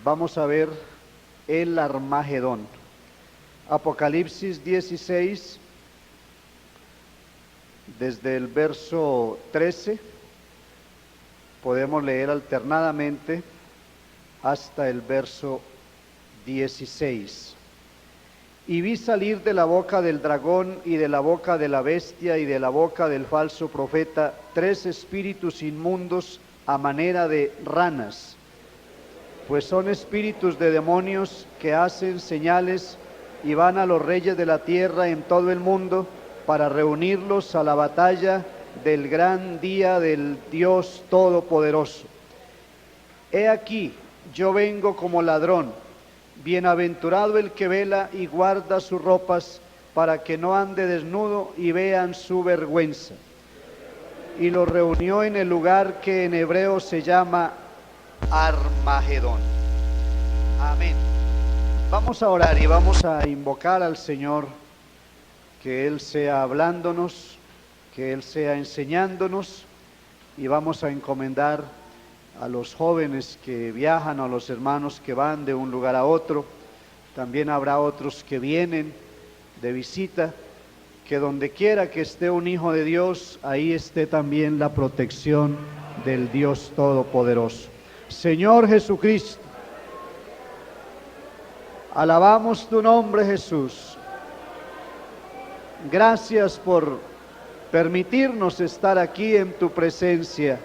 Vamos a ver el Armagedón. Apocalipsis 16, desde el verso 13, podemos leer alternadamente hasta el verso 16. Y vi salir de la boca del dragón y de la boca de la bestia y de la boca del falso profeta 3 espíritus inmundos a manera de ranas, pues son espíritus de demonios que hacen señales y van a los reyes de la tierra en todo el mundo para reunirlos a la batalla del gran día del Dios Todopoderoso. He aquí, yo vengo como ladrón. Bienaventurado el que vela y guarda sus ropas, para que no ande desnudo y vean su vergüenza. Y lo reunió en el lugar que en hebreo se llama Armagedón. Amén. Vamos a orar y vamos a invocar al Señor, que Él sea hablándonos, que Él sea enseñándonos, y vamos a encomendar a los jóvenes que viajan, a los hermanos que van de un lugar a otro. También habrá otros que vienen de visita, que donde quiera que esté un hijo de Dios, ahí esté también la protección del Dios Todopoderoso. Señor Jesucristo, alabamos tu nombre, Jesús. Gracias por permitirnos estar aquí en tu presencia.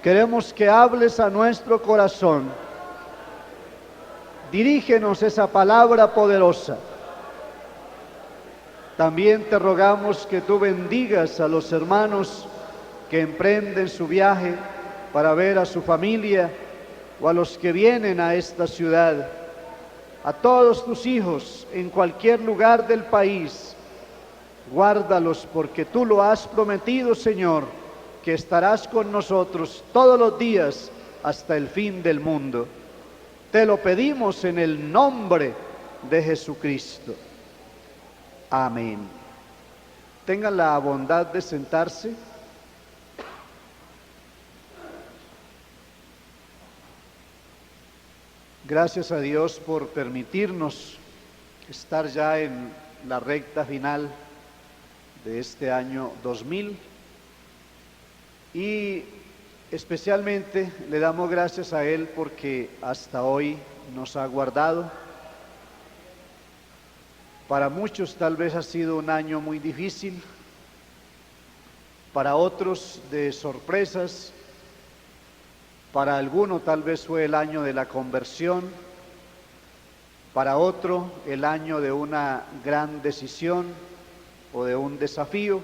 Queremos que hables a nuestro corazón. Dirígenos esa palabra poderosa. También te rogamos que tú bendigas a los hermanos que emprenden su viaje para ver a su familia, o a los que vienen a esta ciudad, a todos tus hijos en cualquier lugar del país. Guárdalos, porque tú lo has prometido, Señor, que estarás con nosotros todos los días hasta el fin del mundo. Te lo pedimos en el nombre de Jesucristo. Amén. Tengan la bondad de sentarse. Gracias a Dios por permitirnos estar ya en la recta final de este año 2000. Y especialmente le damos gracias a Él porque hasta hoy nos ha guardado. Para muchos tal vez ha sido un año muy difícil, para otros de sorpresas, para alguno tal vez fue el año de la conversión, para otro el año de una gran decisión o de un desafío.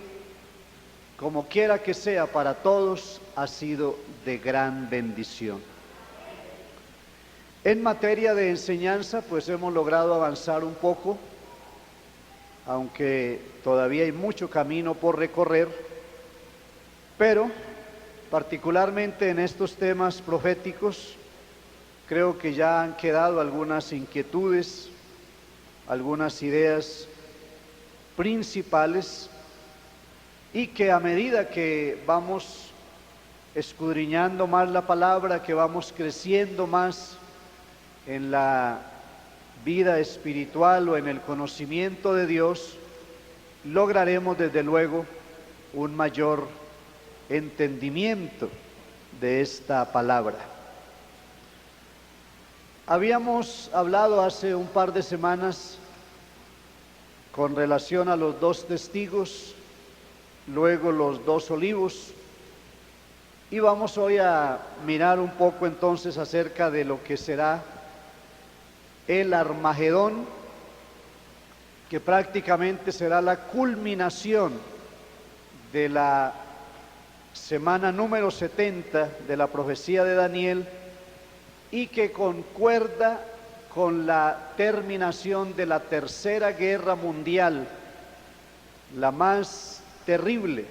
Como quiera que sea, para todos ha sido de gran bendición. En materia de enseñanza, pues hemos logrado avanzar un poco, aunque todavía hay mucho camino por recorrer, pero particularmente en estos temas proféticos, creo que ya han quedado algunas inquietudes, algunas ideas principales, y que a medida que vamos escudriñando más la palabra, que vamos creciendo más en la vida espiritual o en el conocimiento de Dios, lograremos desde luego un mayor entendimiento de esta palabra. Habíamos hablado hace un par de semanas con relación a los 2 testigos, luego los 2 olivos, y vamos hoy a mirar un poco entonces acerca de lo que será el Armagedón, que prácticamente será la culminación de la semana número 70 de la profecía de Daniel, y que concuerda con la terminación de la Tercera Guerra Mundial, la más terrible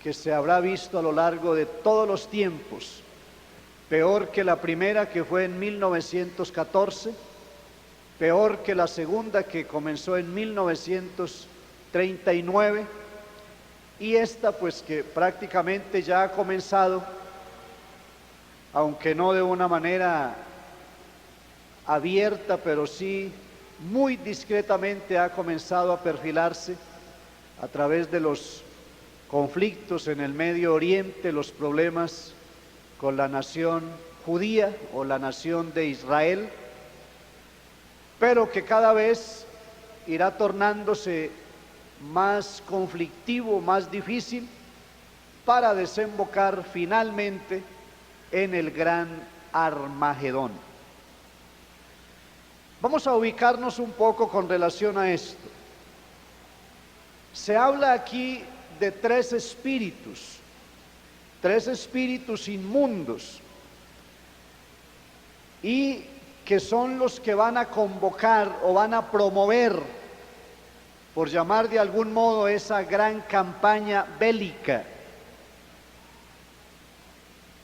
que se habrá visto a lo largo de todos los tiempos, peor que la primera, que fue en 1914, peor que la segunda, que comenzó en 1939, y esta pues que prácticamente ya ha comenzado aunque no de una manera abierta, pero sí muy discretamente ha comenzado a perfilarse a través de los conflictos en el Medio Oriente, los problemas con la nación judía o la nación de Israel, pero que cada vez irá tornándose más conflictivo, más difícil, para desembocar finalmente en el gran Armagedón. Vamos a ubicarnos un poco con relación a esto. Se habla aquí de tres espíritus inmundos, y que son los que van a convocar o van a promover, por llamar de algún modo, esa gran campaña bélica.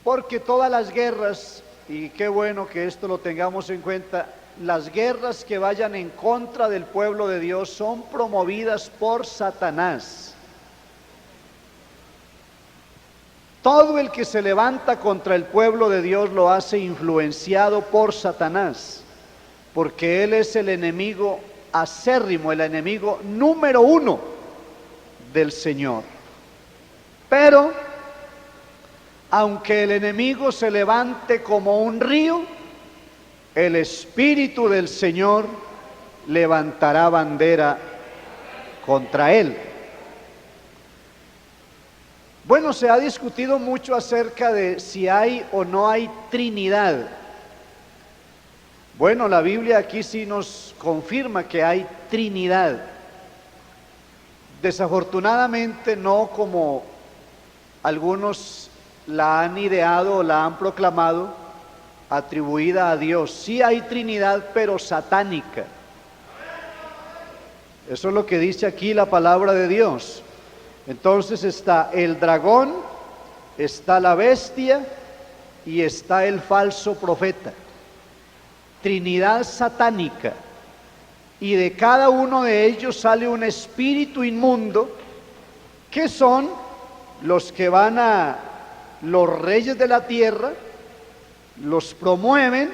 Porque todas las guerras, y qué bueno que esto lo tengamos en cuenta, las guerras que vayan en contra del pueblo de Dios son promovidas por Satanás. Todo el que se levanta contra el pueblo de Dios lo hace influenciado por Satanás, porque él es el enemigo acérrimo, el enemigo número uno del Señor. Pero, aunque el enemigo se levante como un río, el Espíritu del Señor levantará bandera contra él. Bueno, se ha discutido mucho acerca de si hay o no hay Trinidad. Bueno, la Biblia aquí sí nos confirma que hay Trinidad. Desafortunadamente no como algunos la han ideado o la han proclamado, atribuida a Dios. Sí hay Trinidad, pero satánica. Eso es lo que dice aquí la palabra de Dios. Entonces está el dragón, está la bestia y está el falso profeta. Trinidad satánica. Y de cada uno de ellos sale un espíritu inmundo, que son los que van a los reyes de la tierra, los promueven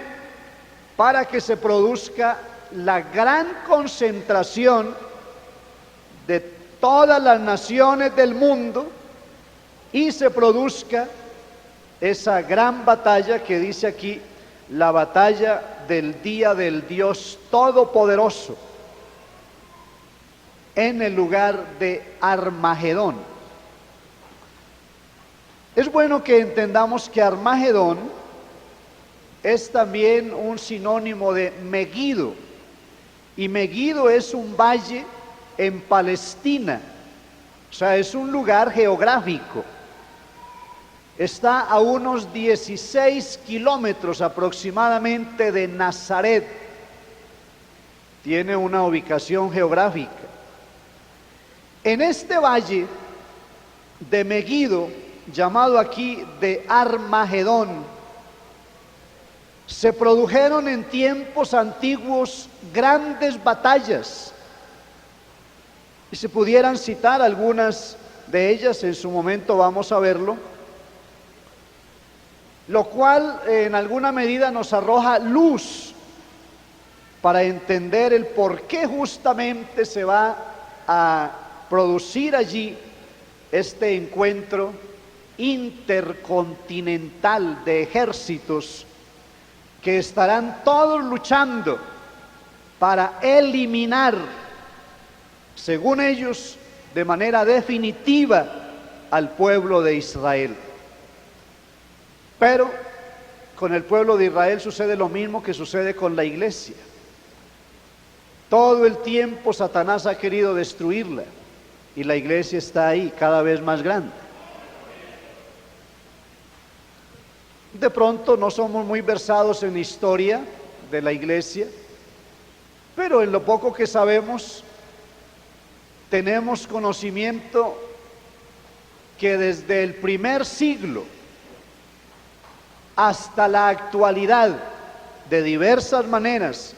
para que se produzca la gran concentración de todas las naciones del mundo y se produzca esa gran batalla que dice aquí, la batalla del día del Dios Todopoderoso, en el lugar de Armagedón. Es bueno que entendamos que Armagedón es también un sinónimo de Megido, y Megido es un valle en Palestina, o sea, es un lugar geográfico. Está a unos 16 kilómetros aproximadamente de Nazaret. Tiene una ubicación geográfica. En este valle de Megido, llamado aquí de Armagedón, se produjeron en tiempos antiguos grandes batallas, y se pudieran citar algunas de ellas, en su momento vamos a verlo, lo cual en alguna medida nos arroja luz para entender el por qué justamente se va a producir allí este encuentro intercontinental de ejércitos que estarán todos luchando para eliminar, según ellos, de manera definitiva al pueblo de Israel. Pero con el pueblo de Israel sucede lo mismo que sucede con la iglesia. Todo el tiempo Satanás ha querido destruirla y la iglesia está ahí cada vez más grande. De pronto no somos muy versados en historia de la iglesia, pero en lo poco que sabemos tenemos conocimiento que desde el primer siglo hasta la actualidad, de diversas maneras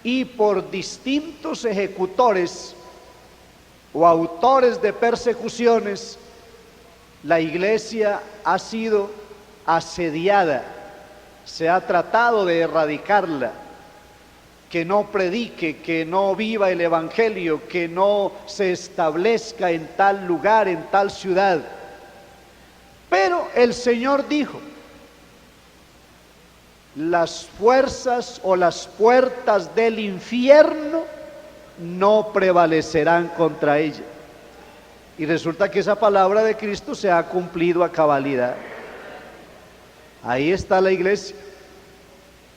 y por distintos ejecutores o autores de persecuciones, la iglesia ha sido asediada, se ha tratado de erradicarla, que no predique, que no viva el evangelio, que no se establezca en tal lugar, en tal ciudad. Pero el Señor dijo: las fuerzas o las puertas del infierno no prevalecerán contra ella. Y resulta que esa palabra de Cristo se ha cumplido a cabalidad. Ahí está la iglesia,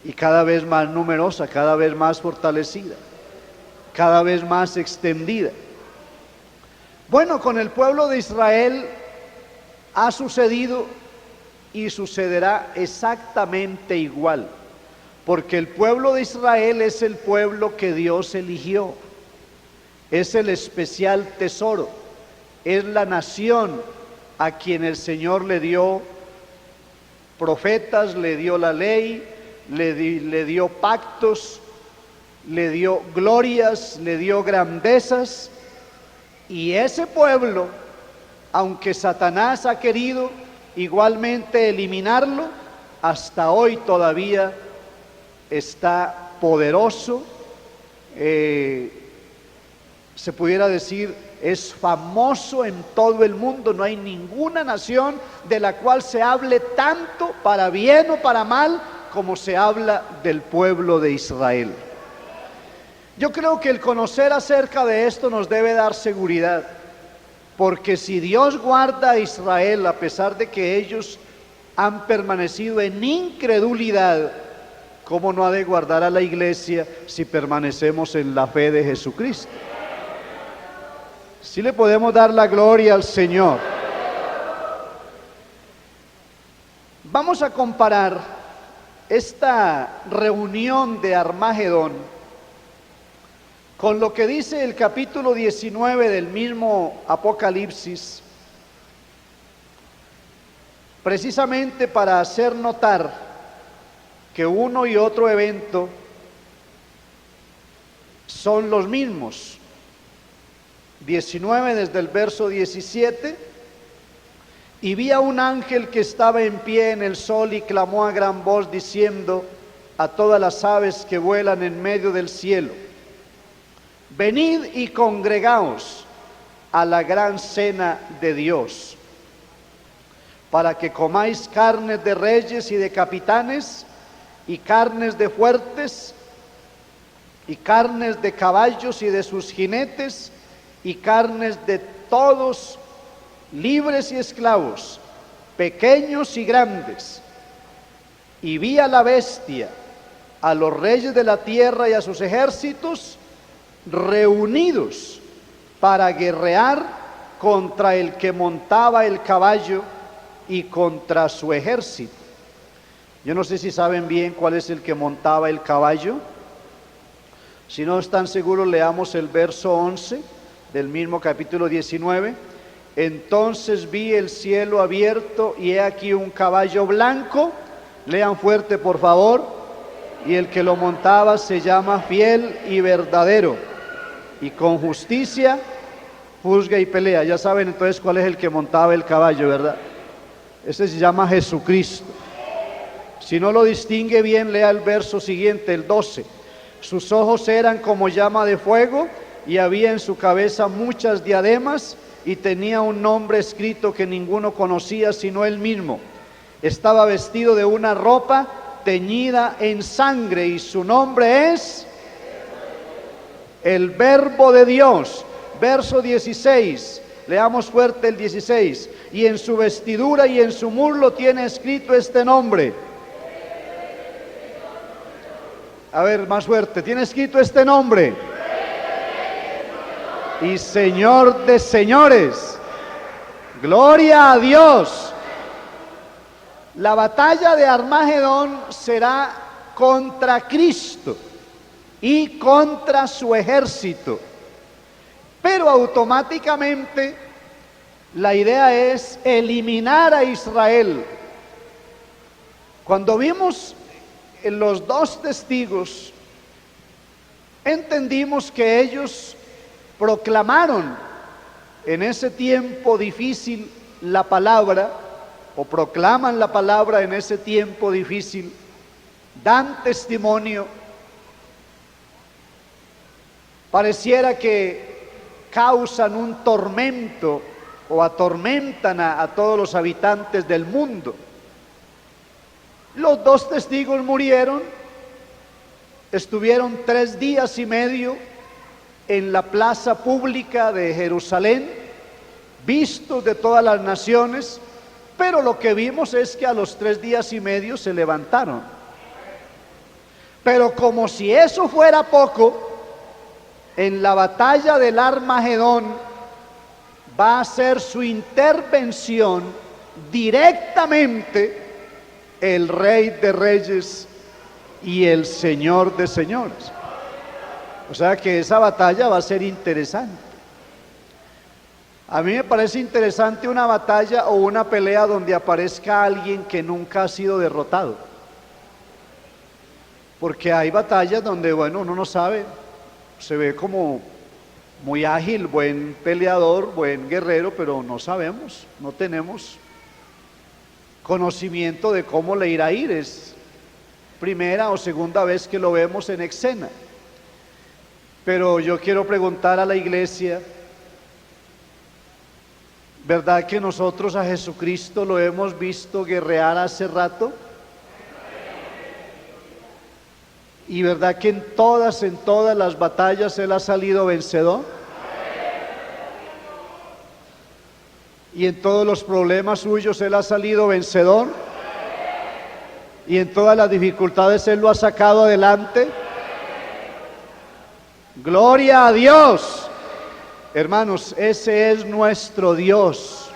y cada vez más numerosa, cada vez más fortalecida, cada vez más extendida. Bueno, con el pueblo de Israel ha sucedido y sucederá exactamente igual, porque el pueblo de Israel es el pueblo que Dios eligió, es el especial tesoro, es la nación a quien el Señor le dio profetas, le dio la ley, le dio pactos, le dio glorias, le dio grandezas. Y ese pueblo, aunque Satanás ha querido igualmente eliminarlo, hasta hoy todavía está poderoso, se pudiera decir, es famoso en todo el mundo. No hay ninguna nación de la cual se hable tanto, para bien o para mal, como se habla del pueblo de Israel. Yo creo que el conocer acerca de esto nos debe dar seguridad, porque si Dios guarda a Israel, a pesar de que ellos han permanecido en incredulidad, ¿cómo no ha de guardar a la iglesia si permanecemos en la fe de Jesucristo? Sí le podemos dar la gloria al Señor. Vamos a comparar esta reunión de Armagedón con lo que dice el capítulo 19 del mismo Apocalipsis, precisamente para hacer notar que uno y otro evento son los mismos. 19 desde el verso 17: y vi a un ángel que estaba en pie en el sol y clamó a gran voz diciendo a todas las aves que vuelan en medio del cielo: venid y congregaos a la gran cena de Dios, para que comáis carnes de reyes y de capitanes, y carnes de fuertes, y carnes de caballos y de sus jinetes, y carnes de todos, libres y esclavos, pequeños y grandes. Y vi a la bestia, a los reyes de la tierra y a sus ejércitos reunidos para guerrear contra el que montaba el caballo y contra su ejército. Yo no sé si saben bien cuál es el que montaba el caballo. Si no están seguros, leamos el verso 11 del mismo capítulo 19. Entonces vi el cielo abierto y he aquí un caballo blanco. Lean fuerte, por favor. Y el que lo montaba se llama Fiel y Verdadero, y con justicia juzga y pelea. Ya saben entonces cuál es el que montaba el caballo, ¿verdad? Ese se llama Jesucristo. Si no lo distingue bien, lea el verso siguiente, el 12. Sus ojos eran como llama de fuego, y había en su cabeza muchas diademas, y tenía un nombre escrito que ninguno conocía sino él mismo. Estaba vestido de una ropa teñida en sangre, y su nombre es el Verbo de Dios. Verso 16, leamos fuerte el 16. Y en su vestidura y en su muslo tiene escrito este nombre. A ver, más fuerte, tiene escrito este nombre: y Señor de señores. Gloria a Dios. La batalla de Armagedón será contra Cristo y contra su ejército, pero automáticamente la idea es eliminar a Israel. Cuando vimos los dos testigos, entendimos que ellos proclamaron en ese tiempo difícil la palabra, o proclaman la palabra en ese tiempo difícil, dan testimonio, pareciera que causan un tormento o atormentan a todos los habitantes del mundo. Los dos testigos murieron, estuvieron 3 días y medio en la plaza pública de Jerusalén, vistos de todas las naciones, pero lo que vimos es que a los 3 días y medio se levantaron. Pero como si eso fuera poco, en la batalla del Armagedón va a hacer su intervención directamente el Rey de Reyes y el Señor de Señores. O sea que esa batalla va a ser interesante. A mí me parece interesante una batalla o una pelea donde aparezca alguien que nunca ha sido derrotado. Porque hay batallas donde, bueno, uno no sabe, se ve como muy ágil, buen peleador, buen guerrero, pero no sabemos, no tenemos conocimiento de cómo le irá a ir. Es primera o segunda vez que lo vemos en escena. Pero yo quiero preguntar a la iglesia, ¿verdad que nosotros a Jesucristo lo hemos visto guerrear hace rato? ¿Y verdad que en todas las batallas Él ha salido vencedor? ¿Y en todos los problemas suyos Él ha salido vencedor? ¿Y en todas las dificultades Él lo ha sacado adelante? ¡Gloria a Dios! Hermanos, ese es nuestro Dios.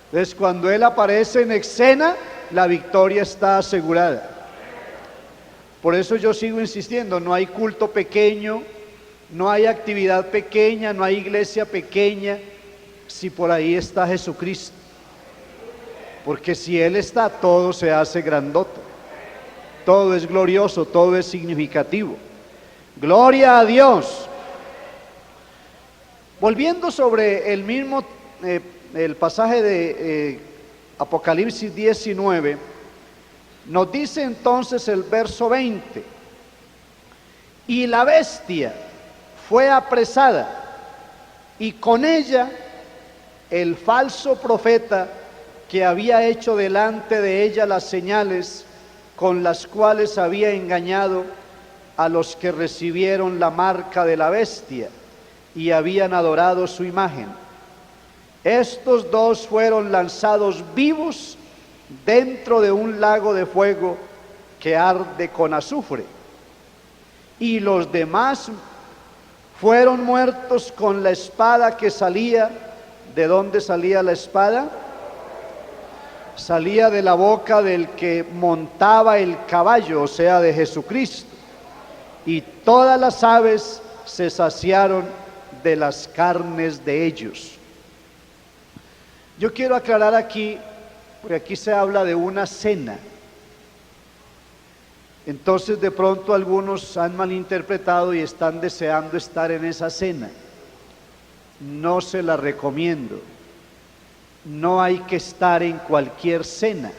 Entonces, cuando Él aparece en escena, la victoria está asegurada. Por eso yo sigo insistiendo, no hay culto pequeño, no hay actividad pequeña, no hay iglesia pequeña, si por ahí está Jesucristo. Porque si Él está, todo se hace grandote, todo es glorioso, todo es significativo. ¡Gloria a Dios! Volviendo sobre el mismo, el pasaje de Apocalipsis 19, nos dice entonces el verso 20, y la bestia fue apresada, y con ella el falso profeta que había hecho delante de ella las señales con las cuales había engañado a los que recibieron la marca de la bestia y habían adorado su imagen. Estos dos fueron lanzados vivos dentro de un lago de fuego que arde con azufre, y los demás fueron muertos con la espada que salía. ¿De dónde salía la espada? Salía de la boca del que montaba el caballo, o sea, de Jesucristo, y todas las aves se saciaron de las carnes de ellos. Yo quiero aclarar aquí, porque aquí se habla de una cena. Entonces de pronto algunos han malinterpretado y están deseando estar en esa cena. No se la recomiendo. No hay que estar en cualquier cena.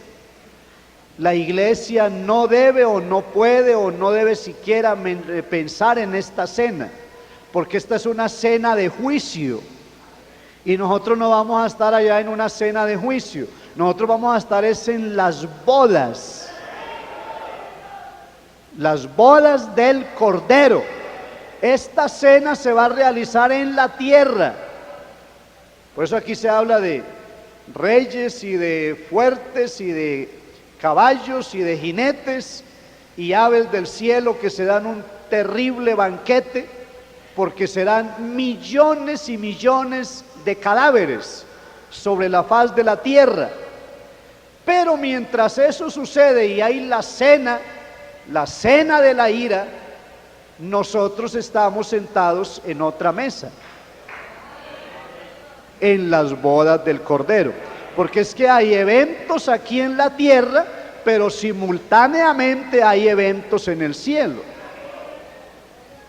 La iglesia no debe o no puede o no debe siquiera pensar en esta cena, porque esta es una cena de juicio. Y nosotros no vamos a estar allá en una cena de juicio. Nosotros vamos a estar en las bodas. Las bodas del Cordero. Esta cena se va a realizar en la tierra. Por eso aquí se habla de reyes y de fuertes y de caballos y de jinetes y aves del cielo que se dan un terrible banquete, porque serán millones y millones de cadáveres sobre la faz de la tierra. Pero mientras eso sucede y hay la cena de la ira, nosotros estamos sentados en otra mesa, en las bodas del Cordero, porque es que hay eventos aquí en la tierra, pero simultáneamente hay eventos en el cielo.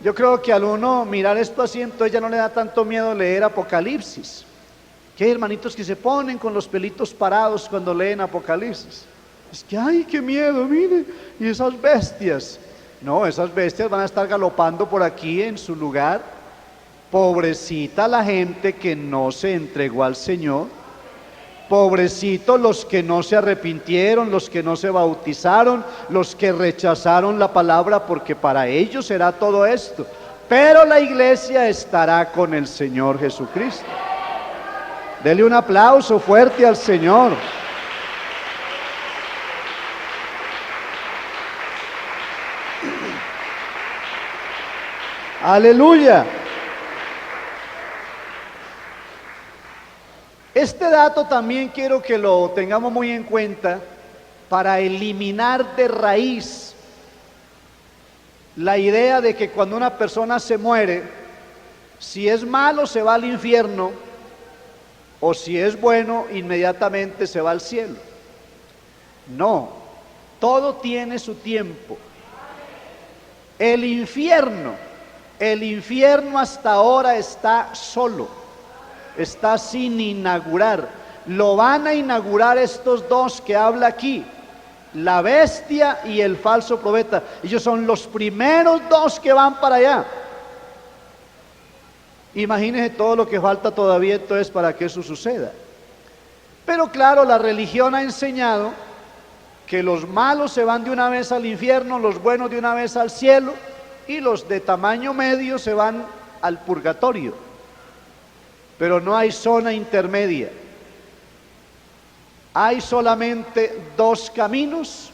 Yo creo que al uno mirar esto así, entonces ya no le da tanto miedo leer Apocalipsis, Que hay hermanitos que se ponen con los pelitos parados cuando leen Apocalipsis. Es que, ay, qué miedo, mire, y esas bestias. No, esas bestias van a estar galopando por aquí en su lugar. Pobrecita la gente que no se entregó al Señor. Pobrecitos los que no se arrepintieron, los que no se bautizaron, los que rechazaron la palabra, porque para ellos será todo esto. Pero la iglesia estará con el Señor Jesucristo. Dele un aplauso fuerte al Señor. Aleluya. Este dato también quiero que lo tengamos muy en cuenta para eliminar de raíz la idea de que cuando una persona se muere, si es malo se va al infierno, o si es bueno inmediatamente se va al cielo. No, todo tiene su tiempo. El infierno hasta ahora está solo, está sin inaugurar. Lo van a inaugurar estos dos que habla aquí, la bestia y el falso profeta. Ellos son los primeros dos que van para allá. Imagínense todo lo que falta todavía entonces para que eso suceda. Pero claro, la religión ha enseñado que los malos se van de una vez al infierno, los buenos de una vez al cielo, y los de tamaño medio se van al purgatorio. Pero no hay zona intermedia. Hay solamente dos caminos: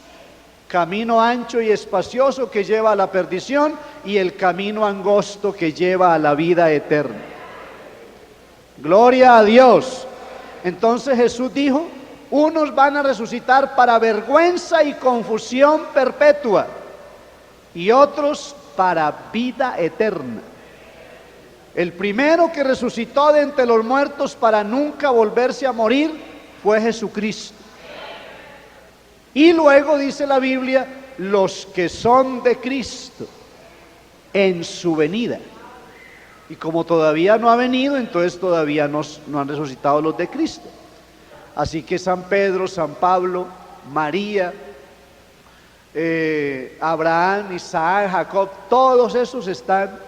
camino ancho y espacioso que lleva a la perdición, y el camino angosto que lleva a la vida eterna. Gloria a Dios. Entonces Jesús dijo: unos van a resucitar para vergüenza y confusión perpetua, y otros para vida eterna. El primero que resucitó de entre los muertos para nunca volverse a morir fue Jesucristo. Y luego dice la Biblia, los que son de Cristo en su venida. Y como todavía no ha venido, entonces todavía no han resucitado los de Cristo. Así que San Pedro, San Pablo, María, Abraham, Isaac, Jacob, todos esos están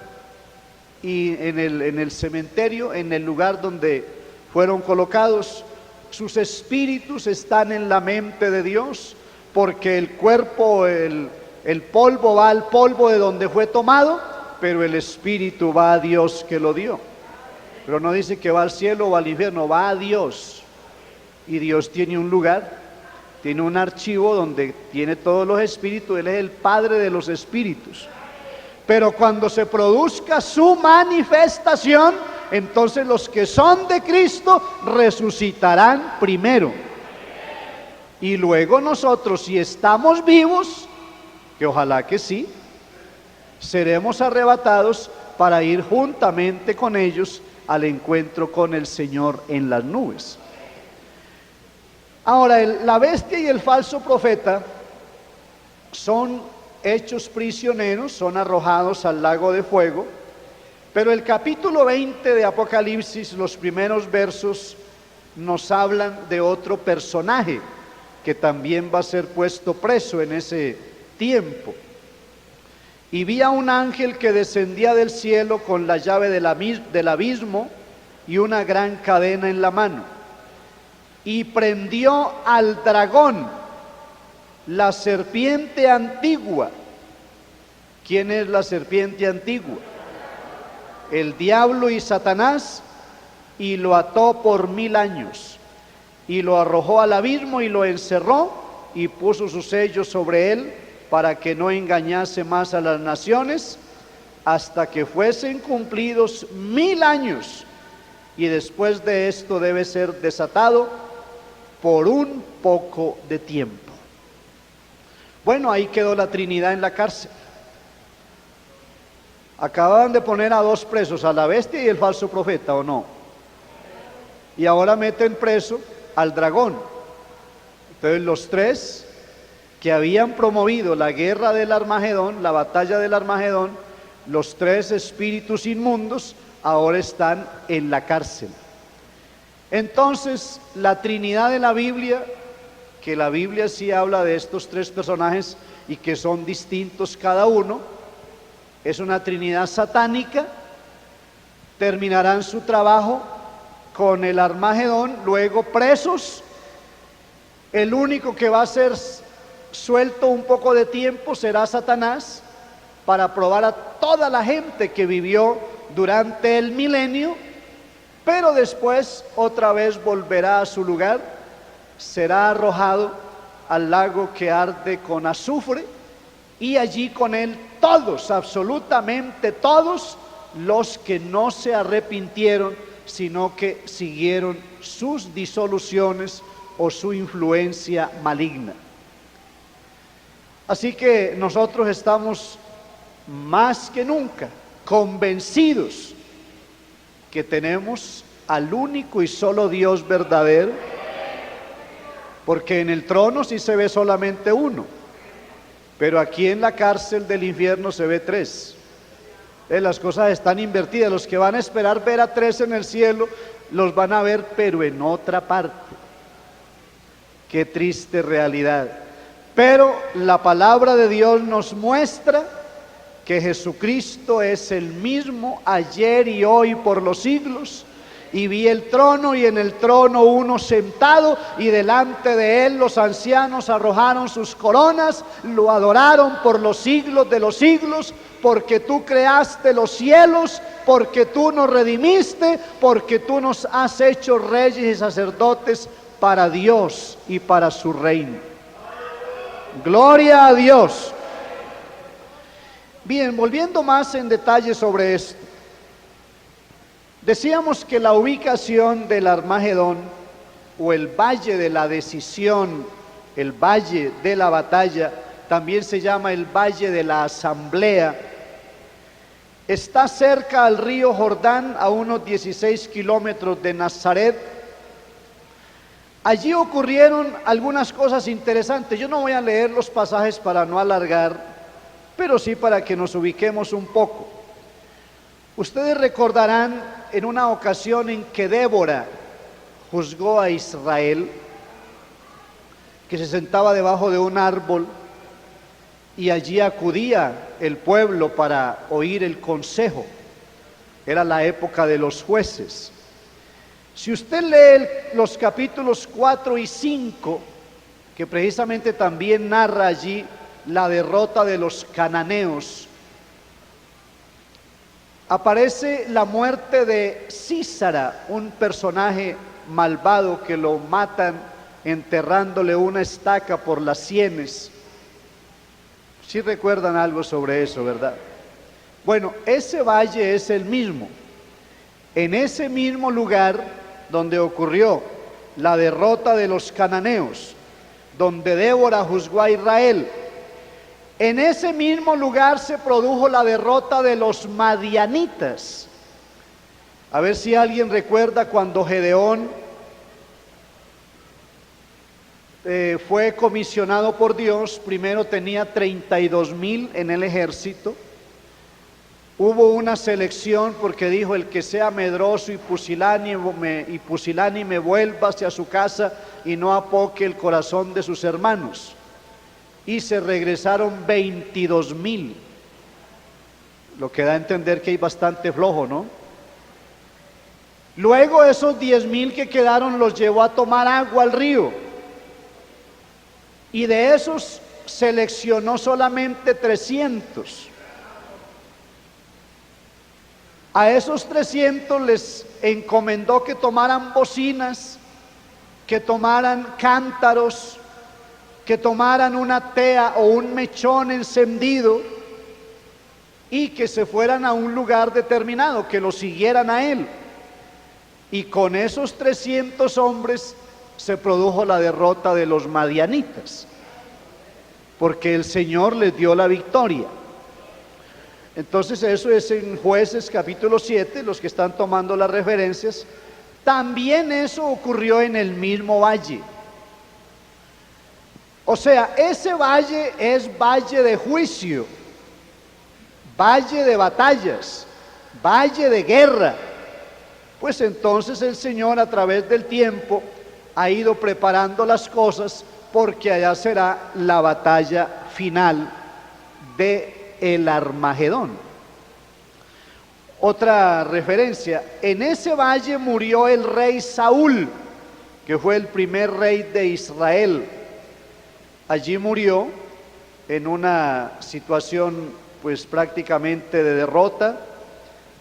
en el cementerio, en el lugar donde fueron colocados. Sus espíritus están en la mente de Dios, porque el cuerpo, el polvo va al polvo de donde fue tomado, pero el espíritu va a Dios que lo dio. Pero no dice que va al cielo o al infierno, va a Dios. Y Dios tiene un lugar, tiene un archivo donde tiene todos los espíritus. Él es el Padre de los espíritus. Pero cuando se produzca su manifestación, entonces los que son de Cristo resucitarán primero. Y luego nosotros, si estamos vivos, que ojalá que sí, seremos arrebatados para ir juntamente con ellos al encuentro con el Señor en las nubes. Ahora, la bestia y el falso profeta son hechos prisioneros, son arrojados al lago de fuego. Pero el capítulo 20 de Apocalipsis, los primeros versos, nos hablan de otro personaje que también va a ser puesto preso en ese tiempo. Y vi a un ángel que descendía del cielo con la llave del abismo y una gran cadena en la mano, y prendió al dragón, la serpiente antigua. ¿Quién es la serpiente antigua? El diablo y Satanás, y lo ató por 1000 años, y lo arrojó al abismo y lo encerró, y puso sus sellos sobre él, para que no engañase más a las naciones, hasta que fuesen cumplidos 1000 años, y después de esto debe ser desatado por un poco de tiempo. Bueno, ahí quedó la Trinidad en la cárcel. Acababan de poner a dos presos, a la bestia y el falso profeta, ¿o no? Y ahora meten preso al dragón. Entonces los tres que habían promovido la guerra del Armagedón, la batalla del Armagedón, los tres espíritus inmundos, ahora están en la cárcel. Entonces, la Trinidad de la Biblia, que la Biblia sí habla de estos tres personajes y que son distintos cada uno, es una Trinidad satánica. Terminarán su trabajo con el Armagedón, luego presos. El único que va a ser suelto un poco de tiempo será Satanás, para probar a toda la gente que vivió durante el milenio, pero después otra vez volverá a su lugar, será arrojado al lago que arde con azufre, y allí con él todos, absolutamente todos, los que no se arrepintieron, sino que siguieron sus disoluciones o su influencia maligna. Así que nosotros estamos más que nunca convencidos que tenemos al único y solo Dios verdadero, porque en el trono sí se ve solamente uno, pero aquí en la cárcel del infierno se ve tres. Las cosas están invertidas. Los que van a esperar ver a tres en el cielo, los van a ver pero en otra parte. Qué triste realidad. Pero la palabra de Dios nos muestra que Jesucristo es el mismo ayer y hoy por los siglos. Y vi el trono, y en el trono uno sentado, y delante de él los ancianos arrojaron sus coronas, lo adoraron por los siglos de los siglos, porque tú creaste los cielos, porque tú nos redimiste, porque tú nos has hecho reyes y sacerdotes para Dios y para su reino. Gloria a Dios. Bien, volviendo más en detalle sobre esto, decíamos que la ubicación del Armagedón, o el valle de la decisión, el valle de la batalla, también se llama el valle de la asamblea, está cerca al río Jordán, a unos 16 kilómetros de Nazaret. Allí ocurrieron algunas cosas interesantes. Yo no voy a leer los pasajes para no alargar, pero sí para que nos ubiquemos un poco. Ustedes recordarán en una ocasión en que Débora juzgó a Israel, que se sentaba debajo de un árbol y allí acudía el pueblo para oír el consejo. Era la época de los jueces. Si usted lee los capítulos 4 y 5, que precisamente también narra allí la derrota de los cananeos, aparece la muerte de Sísara, un personaje malvado que lo matan enterrándole una estaca por las sienes. ¿Sí recuerdan algo sobre eso, verdad? Bueno, ese valle es el mismo. En ese mismo lugar donde ocurrió la derrota de los cananeos, donde Débora juzgó a Israel, en ese mismo lugar se produjo la derrota de los madianitas. A ver si alguien recuerda cuando Gedeón fue comisionado por Dios. Primero tenía 32,000 en el ejército. Hubo una selección porque dijo: el que sea medroso y pusilánime vuelva hacia su casa y no apoque el corazón de sus hermanos. Y se regresaron 22,000, lo que da a entender que hay bastante flojo, ¿no? Luego esos 10,000 que quedaron los llevó a tomar agua al río, y de esos seleccionó solamente 300. A esos 300 les encomendó que tomaran bocinas, que tomaran cántaros, que tomaran una tea o un mechón encendido y que se fueran a un lugar determinado, que lo siguieran a él. Y con esos 300 hombres se produjo la derrota de los madianitas, porque el Señor les dio la victoria. Entonces eso es en Jueces capítulo 7, los que están tomando las referencias. También eso ocurrió en el mismo valle. O sea, ese valle es valle de juicio, valle de batallas, valle de guerra. Pues entonces el Señor, a través del tiempo, ha ido preparando las cosas, porque allá será la batalla final de el Armagedón. Otra referencia: en ese valle murió el rey Saúl, que fue el primer rey de Israel. Allí murió en una situación pues prácticamente de derrota.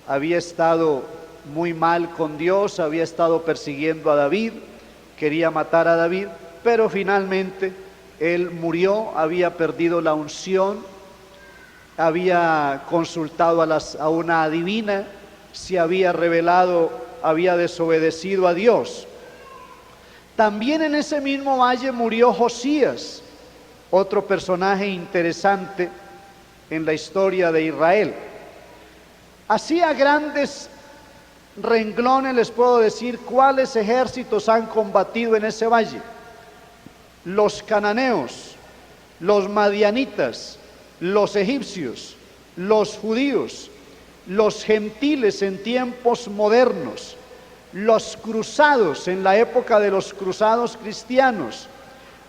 Había estado muy mal con Dios, había estado persiguiendo a David, quería matar a David, pero finalmente él murió. Había perdido la unción, había consultado a una adivina, se había rebelado, había desobedecido a Dios. También en ese mismo valle murió Josías, otro personaje interesante en la historia de Israel. Así, a grandes renglones les puedo decir cuáles ejércitos han combatido en ese valle: los cananeos, los madianitas, los egipcios, los judíos, los gentiles en tiempos modernos, los cruzados en la época de los cruzados cristianos,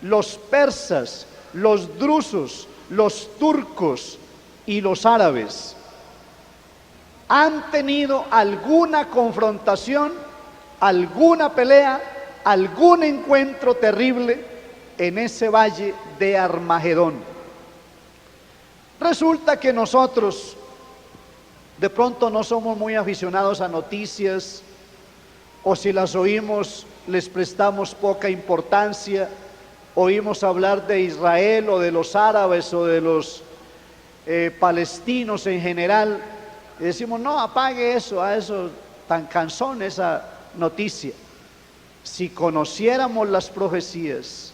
los persas, los drusos, los turcos y los árabes. Han tenido alguna confrontación, alguna pelea, algún encuentro terrible en ese valle de Armagedón. Resulta que nosotros de pronto no somos muy aficionados a noticias, o si las oímos les prestamos poca importancia. Oímos hablar de Israel o de los árabes o de los palestinos en general, y decimos: no, apague eso, a eso tan cansón esa noticia. Si conociéramos las profecías,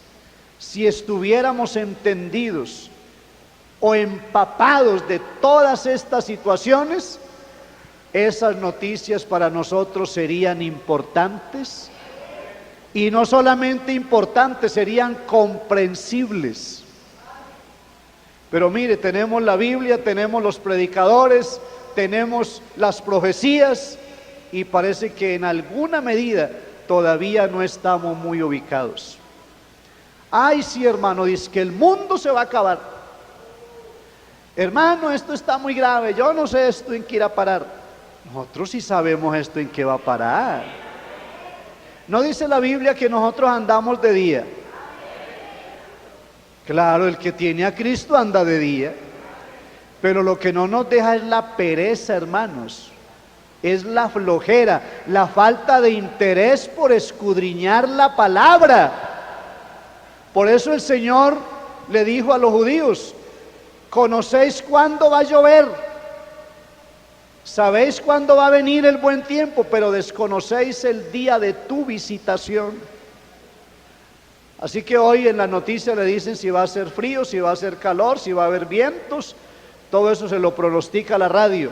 si estuviéramos entendidos o empapados de todas estas situaciones, esas noticias para nosotros serían importantes, y no solamente importantes, serían comprensibles. Pero mire, tenemos la Biblia, tenemos los predicadores, tenemos las profecías, y parece que en alguna medida todavía no estamos muy ubicados. Ay, sí, hermano, dice que el mundo se va a acabar. Hermano, esto está muy grave, yo no sé esto en qué irá a parar. Nosotros sí sabemos esto en qué va a parar. ¿No dice la Biblia que nosotros andamos de día? Claro, el que tiene a Cristo anda de día. Pero lo que no nos deja es la pereza, hermanos. Es la flojera, la falta de interés por escudriñar la palabra. Por eso el Señor le dijo a los judíos: ¿conocéis cuándo va a llover? Sabéis cuándo va a venir el buen tiempo, pero desconocéis el día de tu visitación. Así que hoy en la noticia le dicen si va a ser frío, si va a ser calor, si va a haber vientos. Todo eso se lo pronostica la radio.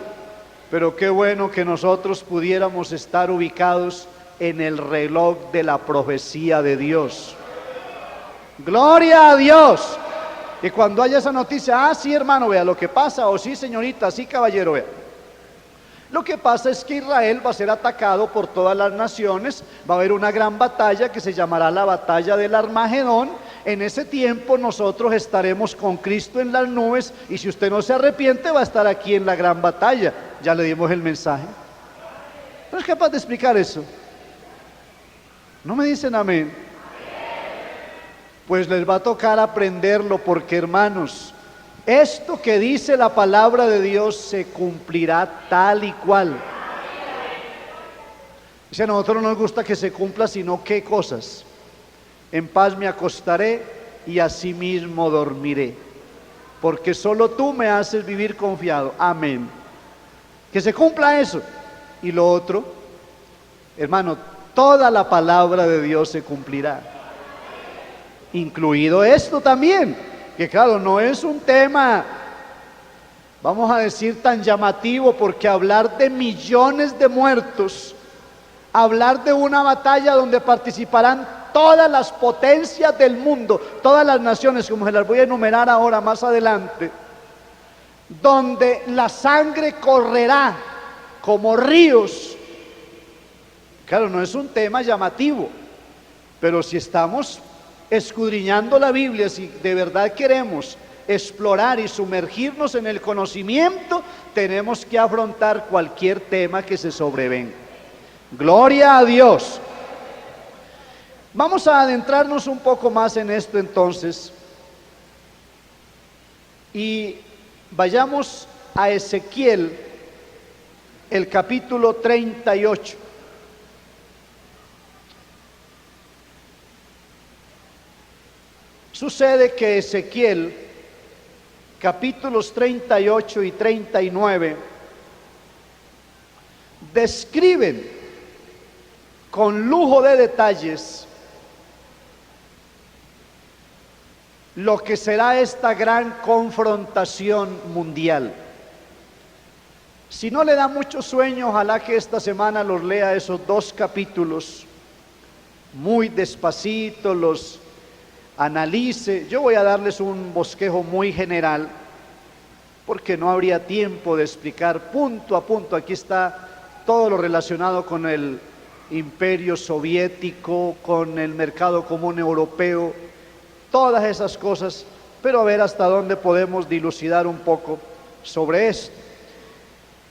Pero qué bueno que nosotros pudiéramos estar ubicados en el reloj de la profecía de Dios. ¡Gloria a Dios! Y cuando haya esa noticia: ah, sí, hermano, vea lo que pasa, o sí, señorita, sí, caballero, vea. Lo que pasa es que Israel va a ser atacado por todas las naciones, va a haber una gran batalla que se llamará la batalla del Armagedón. En ese tiempo nosotros estaremos con Cristo en las nubes, y si usted no se arrepiente va a estar aquí en la gran batalla. Ya le dimos el mensaje. ¿No es capaz de explicar eso? ¿No me dicen amén? Pues les va a tocar aprenderlo, porque, hermanos, esto que dice la palabra de Dios se cumplirá tal y cual. Dice: a nosotros no nos gusta que se cumpla, sino ¿qué cosas? En paz me acostaré y asimismo dormiré, porque solo tú me haces vivir confiado. Amén. Que se cumpla eso. Y lo otro, hermano, toda la palabra de Dios se cumplirá, incluido esto también. Que claro, no es un tema, vamos a decir, tan llamativo, porque hablar de millones de muertos, hablar de una batalla donde participarán todas las potencias del mundo, todas las naciones, como se las voy a enumerar ahora más adelante, donde la sangre correrá como ríos, Claro, no es un tema llamativo, pero si estamos escudriñando la Biblia, si de verdad queremos explorar y sumergirnos en el conocimiento, tenemos que afrontar cualquier tema que se sobrevenga. Gloria a Dios. Vamos a adentrarnos un poco más en esto entonces y vayamos a Ezequiel, el capítulo 38. Sucede que Ezequiel, capítulos 38 y 39, describen con lujo de detalles lo que será esta gran confrontación mundial. Si no le da mucho sueño, ojalá que esta semana los lea esos 2 capítulos muy despacito, los analice. Yo voy a darles un bosquejo muy general porque no habría tiempo de explicar punto a punto. Aquí está todo lo relacionado con el imperio soviético, con el mercado común europeo, todas esas cosas, pero a ver hasta dónde podemos dilucidar un poco sobre esto.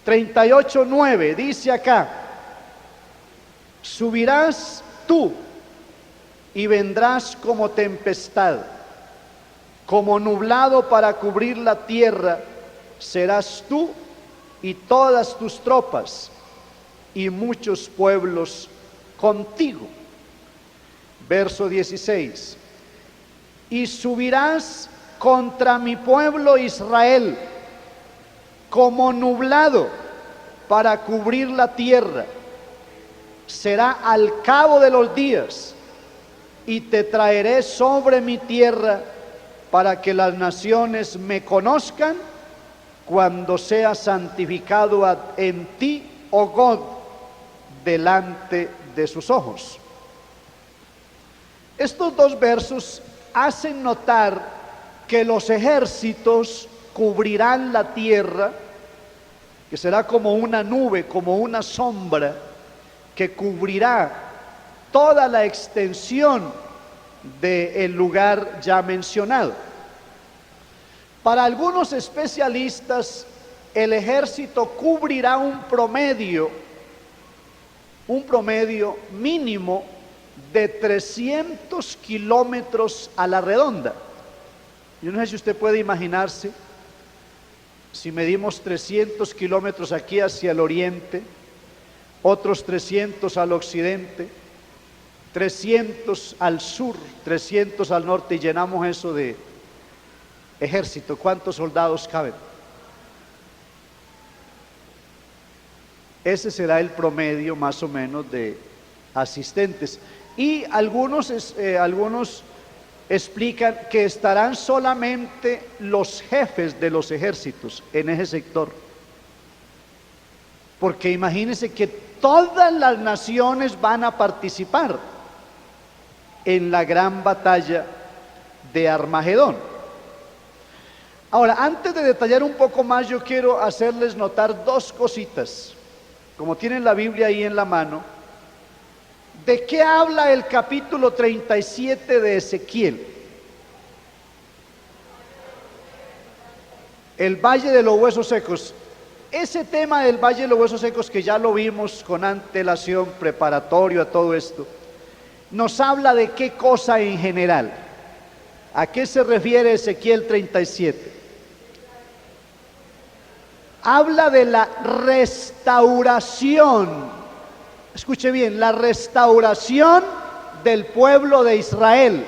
38:9 dice acá: subirás tú y vendrás como tempestad, como nublado para cubrir la tierra, serás tú y todas tus tropas y muchos pueblos contigo. Verso 16: y subirás contra mi pueblo Israel como nublado para cubrir la tierra, será al cabo de los días, y te traeré sobre mi tierra para que las naciones me conozcan cuando sea santificado en ti, oh God, delante de sus ojos. Estos 2 versos hacen notar que los ejércitos cubrirán la tierra, que será como una nube, como una sombra, que cubrirá toda la extensión del lugar ya mencionado. Para algunos especialistas, el ejército cubrirá un promedio mínimo de 300 kilómetros a la redonda. Yo no sé si usted puede imaginarse, si medimos 300 kilómetros aquí hacia el oriente, otros 300 al occidente, 300 al sur, 300 al norte, y llenamos eso de ejército, ¿cuántos soldados caben? Ese será el promedio más o menos de asistentes. Y algunos explican que estarán solamente los jefes de los ejércitos en ese sector. Porque imagínense que todas las naciones van a participar en la gran batalla de Armagedón. Ahora, antes de detallar un poco más, yo quiero hacerles notar 2 cositas. Como tienen la Biblia ahí en la mano, ¿de qué habla el capítulo 37 de Ezequiel? El Valle de los Huesos Secos. Ese tema del Valle de los Huesos Secos, que ya lo vimos con antelación, preparatorio a todo esto, nos habla de qué cosa en general. ¿A qué se refiere Ezequiel 37? Habla de la restauración, escuche bien, la restauración del pueblo de Israel.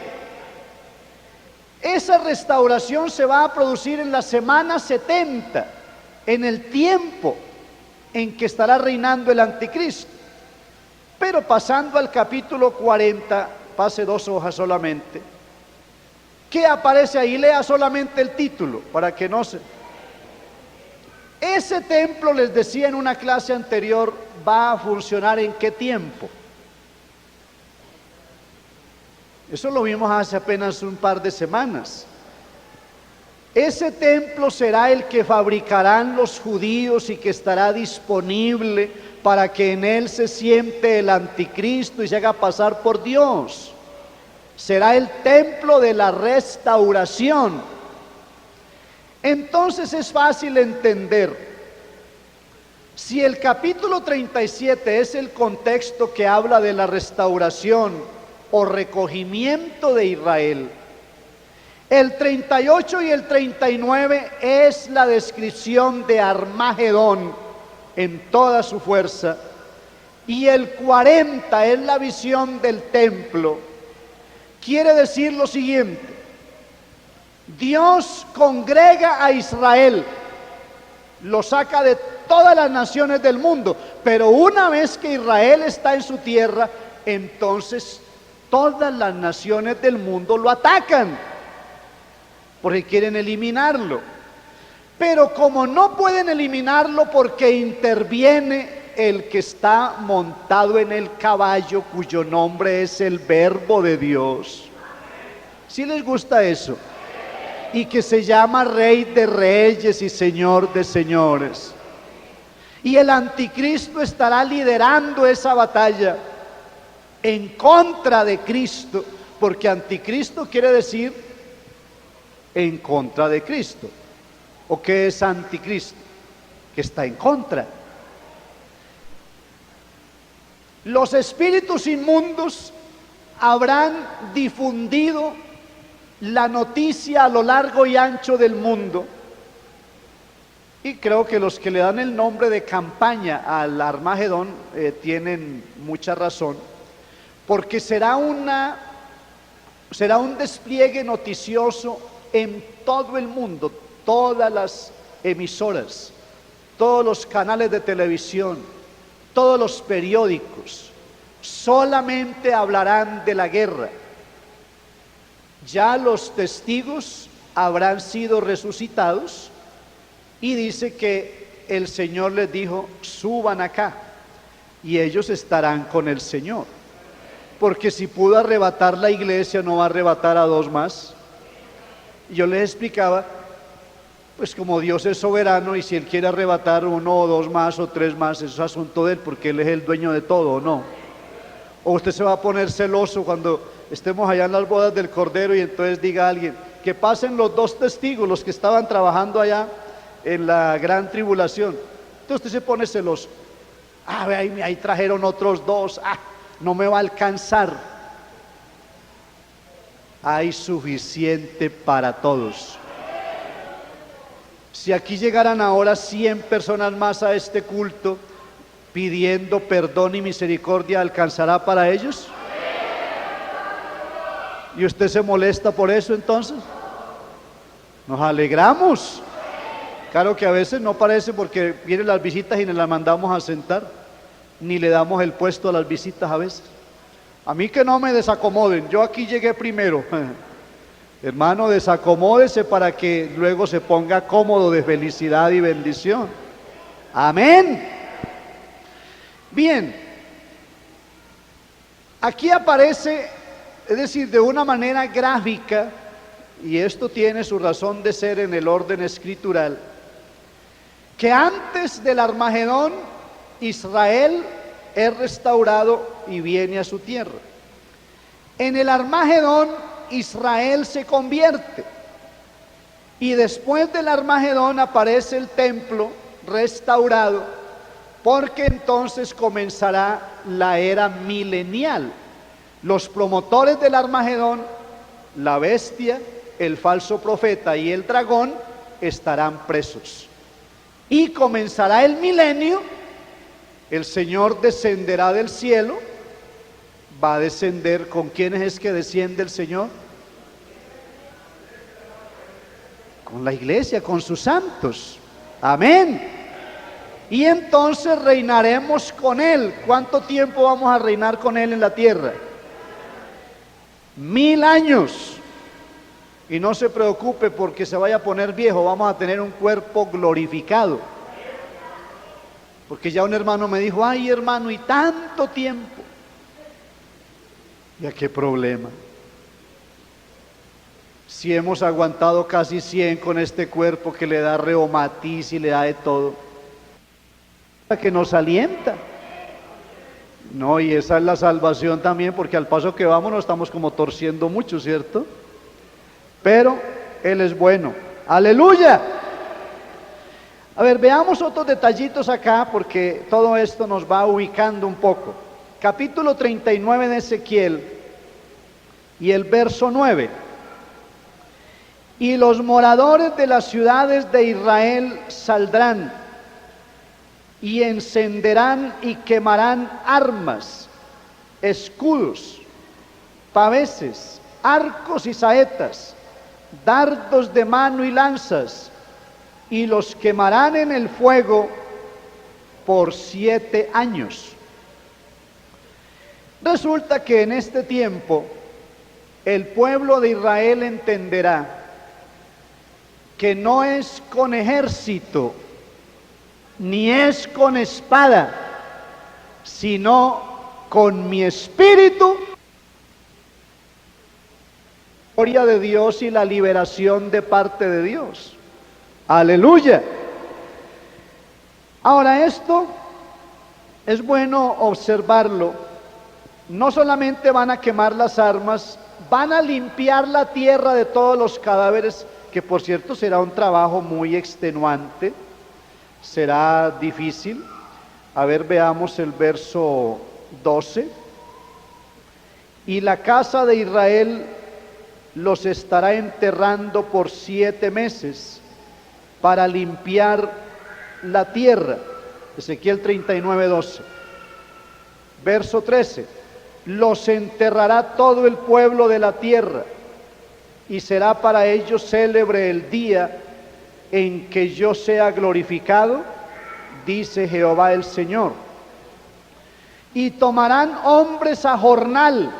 Esa restauración se va a producir en la semana 70, en el tiempo en que estará reinando el anticristo. Pero pasando al capítulo 40, pase 2 hojas solamente, ¿qué aparece ahí? Lea solamente el título para que no se... Ese templo, les decía en una clase anterior, va a funcionar ¿en qué tiempo? Eso lo vimos hace apenas un par de semanas. Ese templo será el que fabricarán los judíos y que estará disponible para que en él se siente el anticristo y se haga pasar por Dios. Será el templo de la restauración. Entonces es fácil entender. Si el capítulo 37 es el contexto que habla de la restauración o recogimiento de Israel, el 38 y el 39 es la descripción de Armagedón en toda su fuerza, y el 40 es la visión del templo. Quiere decir lo siguiente: Dios congrega a Israel, lo saca de todas las naciones del mundo, pero una vez que Israel está en su tierra, entonces todas las naciones del mundo lo atacan, porque quieren eliminarlo. Pero como no pueden eliminarlo porque interviene el que está montado en el caballo, cuyo nombre es el Verbo de Dios. ¿Sí les gusta eso? Y que se llama Rey de Reyes y Señor de Señores. Y el anticristo estará liderando esa batalla en contra de Cristo, porque anticristo quiere decir en contra de Cristo. ¿O qué es anticristo? Que está en contra. Los espíritus inmundos habrán difundido la noticia a lo largo y ancho del mundo, y creo que los que le dan el nombre de campaña al Armagedón tienen mucha razón, porque será un despliegue noticioso en todo el mundo. Todas las emisoras, todos los canales de televisión, todos los periódicos solamente hablarán de la guerra. Ya los testigos habrán sido resucitados, y dice que el Señor les dijo: suban acá, y ellos estarán con el Señor, porque si pudo arrebatar la iglesia, no va a arrebatar a dos más. Yo les explicaba, pues como Dios es soberano, y si Él quiere arrebatar uno o dos más o tres más, eso es asunto de Él, porque Él es el dueño de todo, ¿o no? O usted se va a poner celoso cuando estemos allá en las bodas del Cordero y entonces diga a alguien: que pasen los dos testigos, los que estaban trabajando allá en la gran tribulación. Entonces usted se pone celoso. Ahí trajeron otros dos, no me va a alcanzar. Hay suficiente para todos. Si aquí llegaran ahora 100 personas más a este culto pidiendo perdón y misericordia, ¿alcanzará para ellos? ¿Y usted se molesta por eso entonces? Nos alegramos. Claro que a veces no parece, porque vienen las visitas y nos las mandamos a sentar, ni le damos el puesto a las visitas a veces. A mí que no me desacomoden, yo aquí llegué primero. Hermano, desacomódese para que luego se ponga cómodo de felicidad y bendición. Amén. Bien, aquí aparece, es decir, de una manera gráfica, y esto tiene su razón de ser en el orden escritural, que antes del Armagedón Israel es restaurado y viene a su tierra. En el Armagedón Israel se convierte, y después del Armagedón aparece el templo restaurado, porque entonces comenzará la era milenial. Los promotores del Armagedón, la bestia, el falso profeta y el dragón, estarán presos, y comenzará el milenio. El Señor descenderá del cielo. Va a descender. ¿Con quiénes es que desciende el Señor? Con la iglesia, con sus santos. Amén. Y entonces reinaremos con Él. ¿Cuánto tiempo vamos a reinar con Él en la tierra? 1000 años. Y no se preocupe porque se vaya a poner viejo, vamos a tener un cuerpo glorificado. Porque ya un hermano me dijo: ay hermano, y tanto tiempo. ¿Ya qué problema? Si hemos aguantado casi 100 con este cuerpo que le da reumatiz y le da de todo, que nos alienta. No, y esa es la salvación también, porque al paso que vamos nos estamos como torciendo mucho, ¿cierto? Pero Él es bueno. ¡Aleluya! A ver, veamos otros detallitos acá, porque todo esto nos va ubicando un poco. Capítulo 39 de Ezequiel y el verso 9. Y los moradores de las ciudades de Israel saldrán y encenderán y quemarán armas, escudos, paveses, arcos y saetas, dardos de mano y lanzas, y los quemarán en el fuego por 7 años. Resulta que en este tiempo el pueblo de Israel entenderá que no es con ejército, ni es con espada, sino con mi espíritu, la gloria de Dios y la liberación de parte de Dios. Aleluya. Ahora, esto es bueno observarlo. No solamente van a quemar las armas, van a limpiar la tierra de todos los cadáveres, que por cierto será un trabajo muy extenuante, será difícil. A ver, veamos el verso 12. Y la casa de Israel los estará enterrando por 7 meses para limpiar la tierra. Ezequiel 39, 12. Verso 13. Los enterrará todo el pueblo de la tierra, y será para ellos célebre el día en que yo sea glorificado, dice Jehová el Señor. Y tomarán hombres a jornal,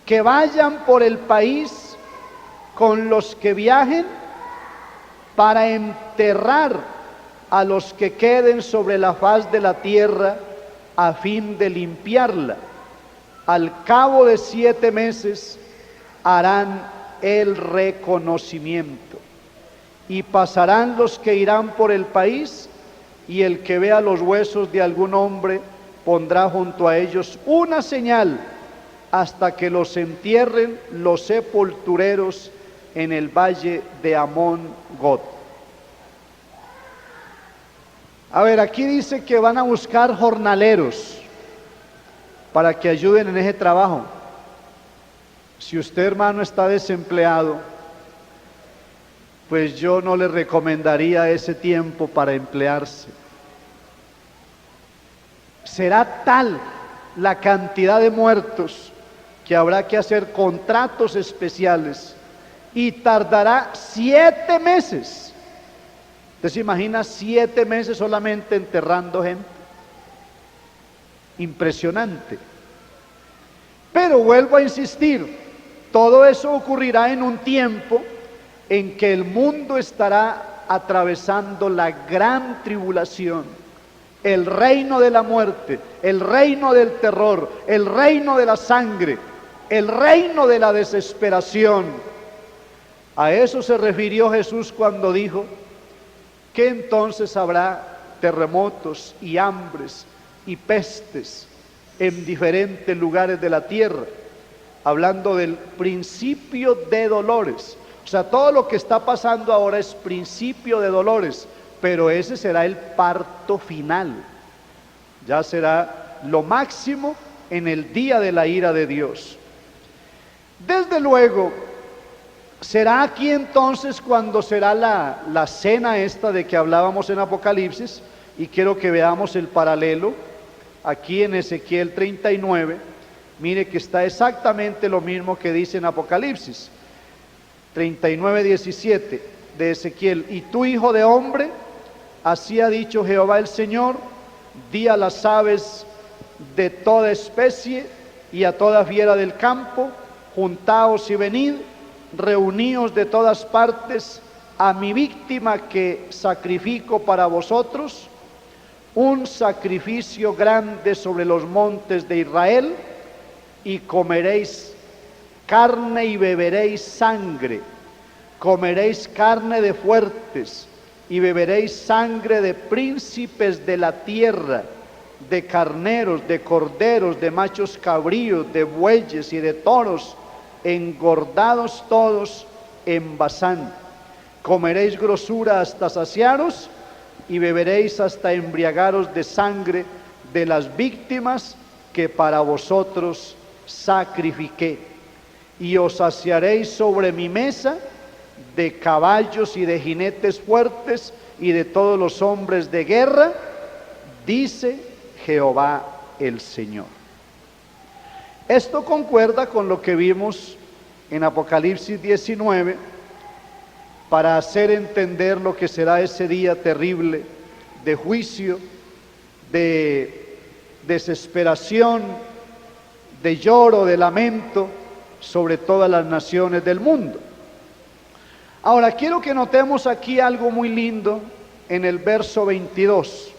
que vayan por el país con los que viajen, para enterrar a los que queden sobre la faz de la tierra, a fin de limpiarla. Al cabo de 7 meses harán el reconocimiento, y pasarán los que irán por el país, y el que vea los huesos de algún hombre pondrá junto a ellos una señal, hasta que los entierren los sepultureros en el valle de Amón-Gad. A ver, aquí dice que van a buscar jornaleros para que ayuden en ese trabajo. Si usted, hermano, está desempleado, pues yo no le recomendaría ese tiempo para emplearse. Será tal la cantidad de muertos que habrá que hacer contratos especiales, y tardará 7 meses. ¿Usted se imagina 7 meses solamente enterrando gente? Impresionante. Pero vuelvo a insistir, todo eso ocurrirá en un tiempo en que el mundo estará atravesando la gran tribulación, el reino de la muerte, el reino del terror, el reino de la sangre, el reino de la desesperación. A eso se refirió Jesús cuando dijo que entonces habrá terremotos y hambres y pestes en diferentes lugares de la tierra, hablando del principio de dolores. O sea, todo lo que está pasando ahora es principio de dolores, pero ese será el parto final. Ya será lo máximo en el día de la ira de Dios. Desde luego, será aquí entonces cuando será la cena esta de que hablábamos en Apocalipsis, y quiero que veamos el paralelo aquí en Ezequiel 39. Mire que está exactamente lo mismo que dice en Apocalipsis 39, 17 de Ezequiel. Y tú, hijo de hombre, así ha dicho Jehová el Señor, di a las aves de toda especie y a toda fiera del campo, juntaos y venid, reuníos de todas partes a mi víctima que sacrifico para vosotros, un sacrificio grande sobre los montes de Israel, y comeréis carne y beberéis sangre, comeréis carne de fuertes y beberéis sangre de príncipes de la tierra, de carneros, de corderos, de machos cabríos, de bueyes y de toros, engordados todos en Basán. Comeréis grosura hasta saciaros y beberéis hasta embriagaros de sangre de las víctimas que para vosotros sacrifiqué. Y os saciaréis sobre mi mesa de caballos y de jinetes fuertes y de todos los hombres de guerra, dice Jehová el Señor. Esto concuerda con lo que vimos en Apocalipsis 19, para hacer entender lo que será ese día terrible de juicio, de desesperación, de lloro, de lamento sobre todas las naciones del mundo. Ahora quiero que notemos aquí algo muy lindo en el verso 22.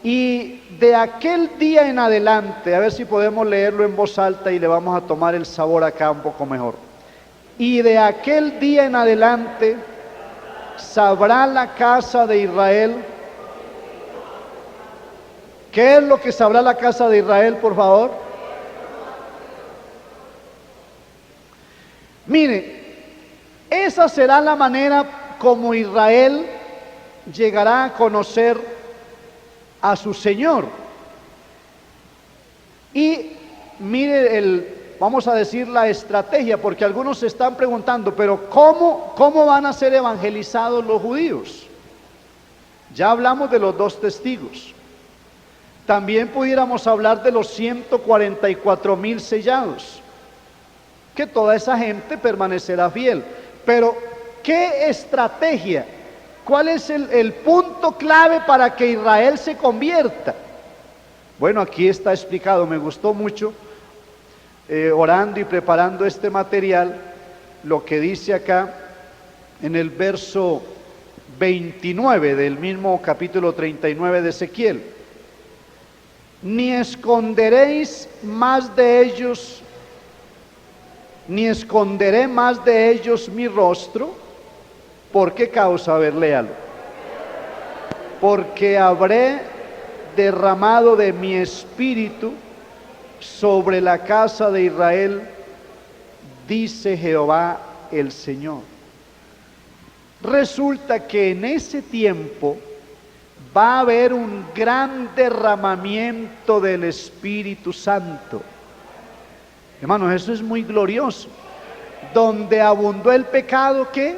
Y de aquel día en adelante, a ver si podemos leerlo en voz alta y le vamos a tomar el sabor acá un poco mejor. Y de aquel día en adelante sabrá la casa de Israel. ¿Qué es lo que sabrá la casa de Israel, por favor? Mire, esa será la manera como Israel llegará a conocer a su Señor. Y mire vamos a decir la estrategia, porque algunos se están preguntando, pero ¿cómo van a ser evangelizados los judíos? Ya hablamos de los 2 testigos. También pudiéramos hablar de los 144,000 sellados, que toda esa gente permanecerá fiel. Pero, ¿qué estrategia? ¿Cuál es el punto clave para que Israel se convierta? Bueno, aquí está explicado. Me gustó mucho, orando y preparando este material, lo que dice acá en el verso 29 del mismo capítulo 39 de Ezequiel. Ni esconderéis más de ellos, ni esconderé más de ellos mi rostro. ¿Por qué causa? A ver, léalo. Porque habré derramado de mi espíritu sobre la casa de Israel, dice Jehová el Señor. Resulta que en ese tiempo va a haber un gran derramamiento del Espíritu Santo. Hermanos, eso es muy glorioso. Donde abundó el pecado, ¿qué?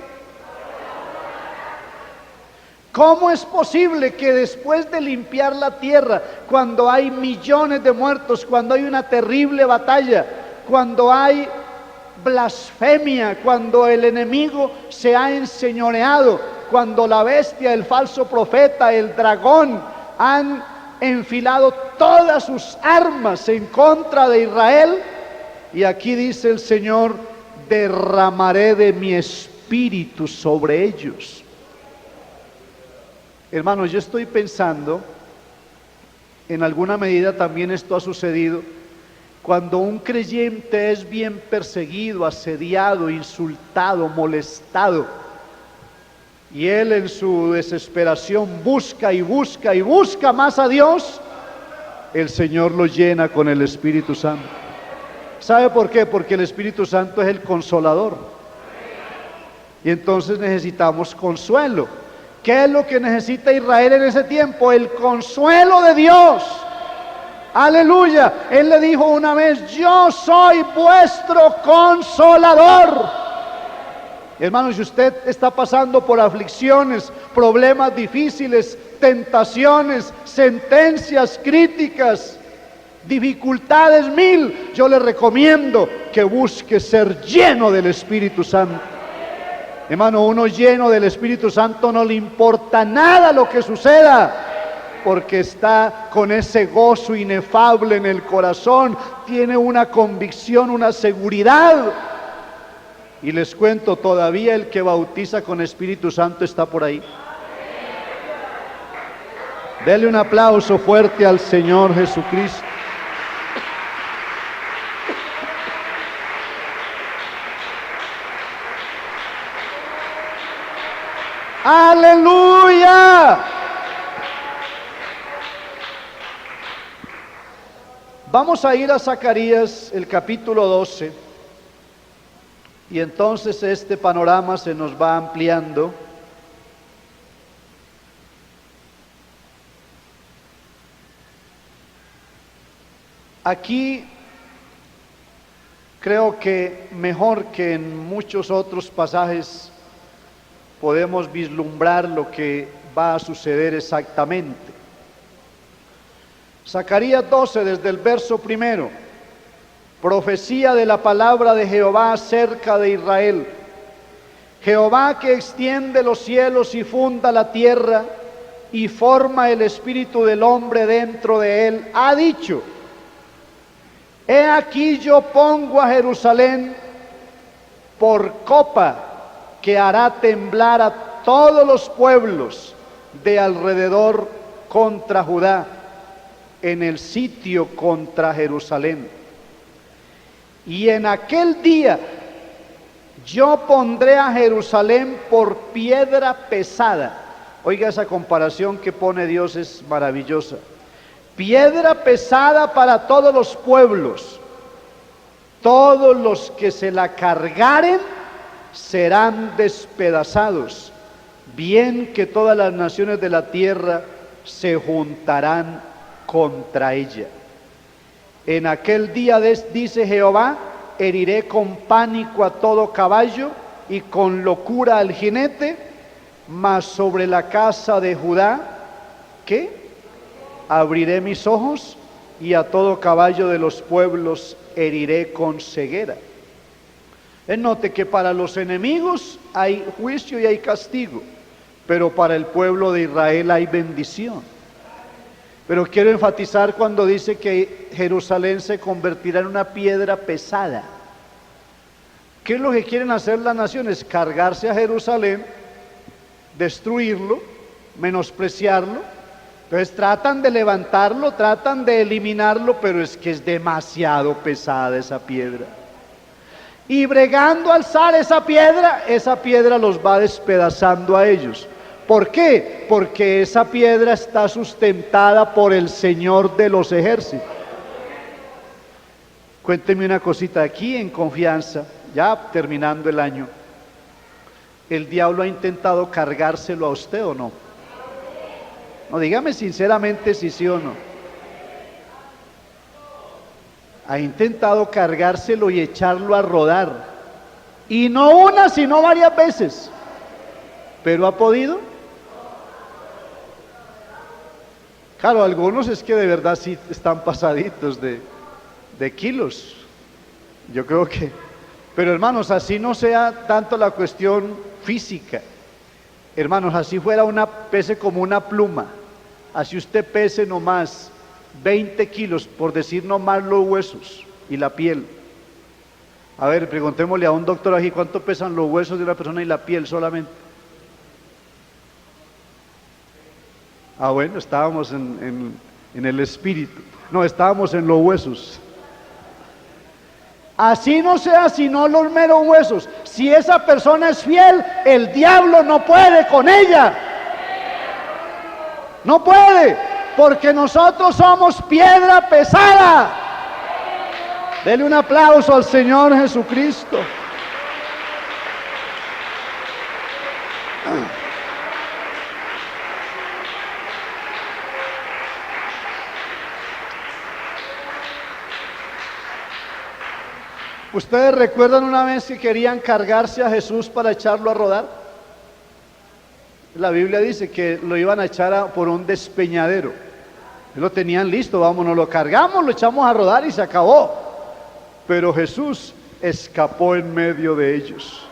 ¿Cómo es posible que después de limpiar la tierra, cuando hay millones de muertos, cuando hay una terrible batalla, cuando hay blasfemia, cuando el enemigo se ha enseñoreado, cuando la bestia, el falso profeta, el dragón han enfilado todas sus armas en contra de Israel? Y aquí dice el Señor: derramaré de mi espíritu sobre ellos. Hermanos, yo estoy pensando, en alguna medida también esto ha sucedido, cuando un creyente es bien perseguido, asediado, insultado, molestado, y él en su desesperación busca y busca y busca más a Dios, el Señor lo llena con el Espíritu Santo. ¿Sabe por qué? Porque el Espíritu Santo es el consolador. Y entonces necesitamos consuelo. ¿Qué es lo que necesita Israel en ese tiempo? El consuelo de Dios. Aleluya. Él le dijo una vez: yo soy vuestro consolador. Hermanos, si usted está pasando por aflicciones, problemas difíciles, tentaciones, sentencias críticas, dificultades mil, yo le recomiendo que busque ser lleno del Espíritu Santo. Hermano, uno lleno del Espíritu Santo no le importa nada lo que suceda, porque está con ese gozo inefable en el corazón, tiene una convicción, una seguridad. Y les cuento, todavía el que bautiza con Espíritu Santo está por ahí. Dele un aplauso fuerte al Señor Jesucristo. Aleluya. Vamos a ir a Zacarías, el capítulo 12, y entonces este panorama se nos va ampliando. Aquí creo que mejor que en muchos otros pasajes podemos vislumbrar lo que va a suceder exactamente. Zacarías 12, desde el verso 1, profecía de la palabra de Jehová acerca de Israel. Jehová, que extiende los cielos y funda la tierra y forma el espíritu del hombre dentro de él, ha dicho: he aquí yo pongo a Jerusalén por copa que hará temblar a todos los pueblos de alrededor contra Judá, en el sitio contra Jerusalén. Y en aquel día yo pondré a Jerusalén por piedra pesada. Oiga, esa comparación que pone Dios es maravillosa. Piedra pesada para todos los pueblos. Todos los que se la cargaren serán despedazados. Bien que todas las naciones de la tierra se juntarán contra ella. En aquel día, dice Jehová, heriré con pánico a todo caballo y con locura al jinete, mas sobre la casa de Judá, ¿qué? Abriré mis ojos, y a todo caballo de los pueblos heriré con ceguera. Note que para los enemigos hay juicio y hay castigo, pero para el pueblo de Israel hay bendición. Pero quiero enfatizar cuando dice que Jerusalén se convertirá en una piedra pesada. ¿Qué es lo que quieren hacer las naciones? Cargarse a Jerusalén, destruirlo, menospreciarlo. Entonces tratan de levantarlo, tratan de eliminarlo, pero es que es demasiado pesada esa piedra. Y bregando a alzar esa piedra los va despedazando a ellos. ¿Por qué? Porque esa piedra está sustentada por el Señor de los ejércitos. Cuénteme una cosita aquí en confianza, ya terminando el año. ¿El diablo ha intentado cargárselo a usted o no? No, dígame sinceramente si sí o no. Ha intentado cargárselo y echarlo a rodar. Y no una, sino varias veces. ¿Pero ha podido? Claro, algunos es que de verdad sí están pasaditos de kilos. Yo creo que... Pero hermanos, así no sea tanto la cuestión física. Hermanos, así fuera pese como una pluma. Así usted pese nomás 20 kilos, por decir nomás los huesos y la piel. A ver, preguntémosle a un doctor aquí cuánto pesan los huesos de una persona y la piel solamente. Ah, bueno, estábamos en el espíritu. No, estábamos en los huesos. Así no sea sino los meros huesos. Si esa persona es fiel, el diablo no puede con ella. No puede, porque nosotros somos piedra pesada. Dele un aplauso al Señor Jesucristo. ¿Ustedes recuerdan una vez que querían cargarse a Jesús para echarlo a rodar? La Biblia dice que lo iban a echar por un despeñadero. Lo tenían listo, vámonos, lo cargamos, lo echamos a rodar y se acabó. Pero Jesús escapó en medio de ellos.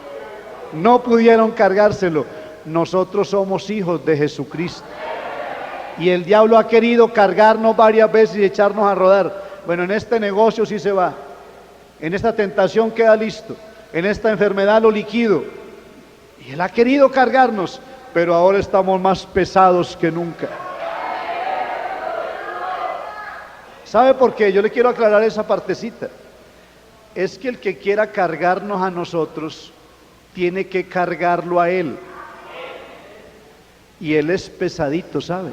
No pudieron cargárselo. Nosotros somos hijos de Jesucristo. Y el diablo ha querido cargarnos varias veces y echarnos a rodar. Bueno, en este negocio sí se va. En esta tentación queda listo, en esta enfermedad lo liquido. Y Él ha querido cargarnos, pero ahora estamos más pesados que nunca. ¿Sabe por qué? Yo le quiero aclarar esa partecita. Es que el que quiera cargarnos a nosotros, tiene que cargarlo a Él. Y Él es pesadito, ¿sabe?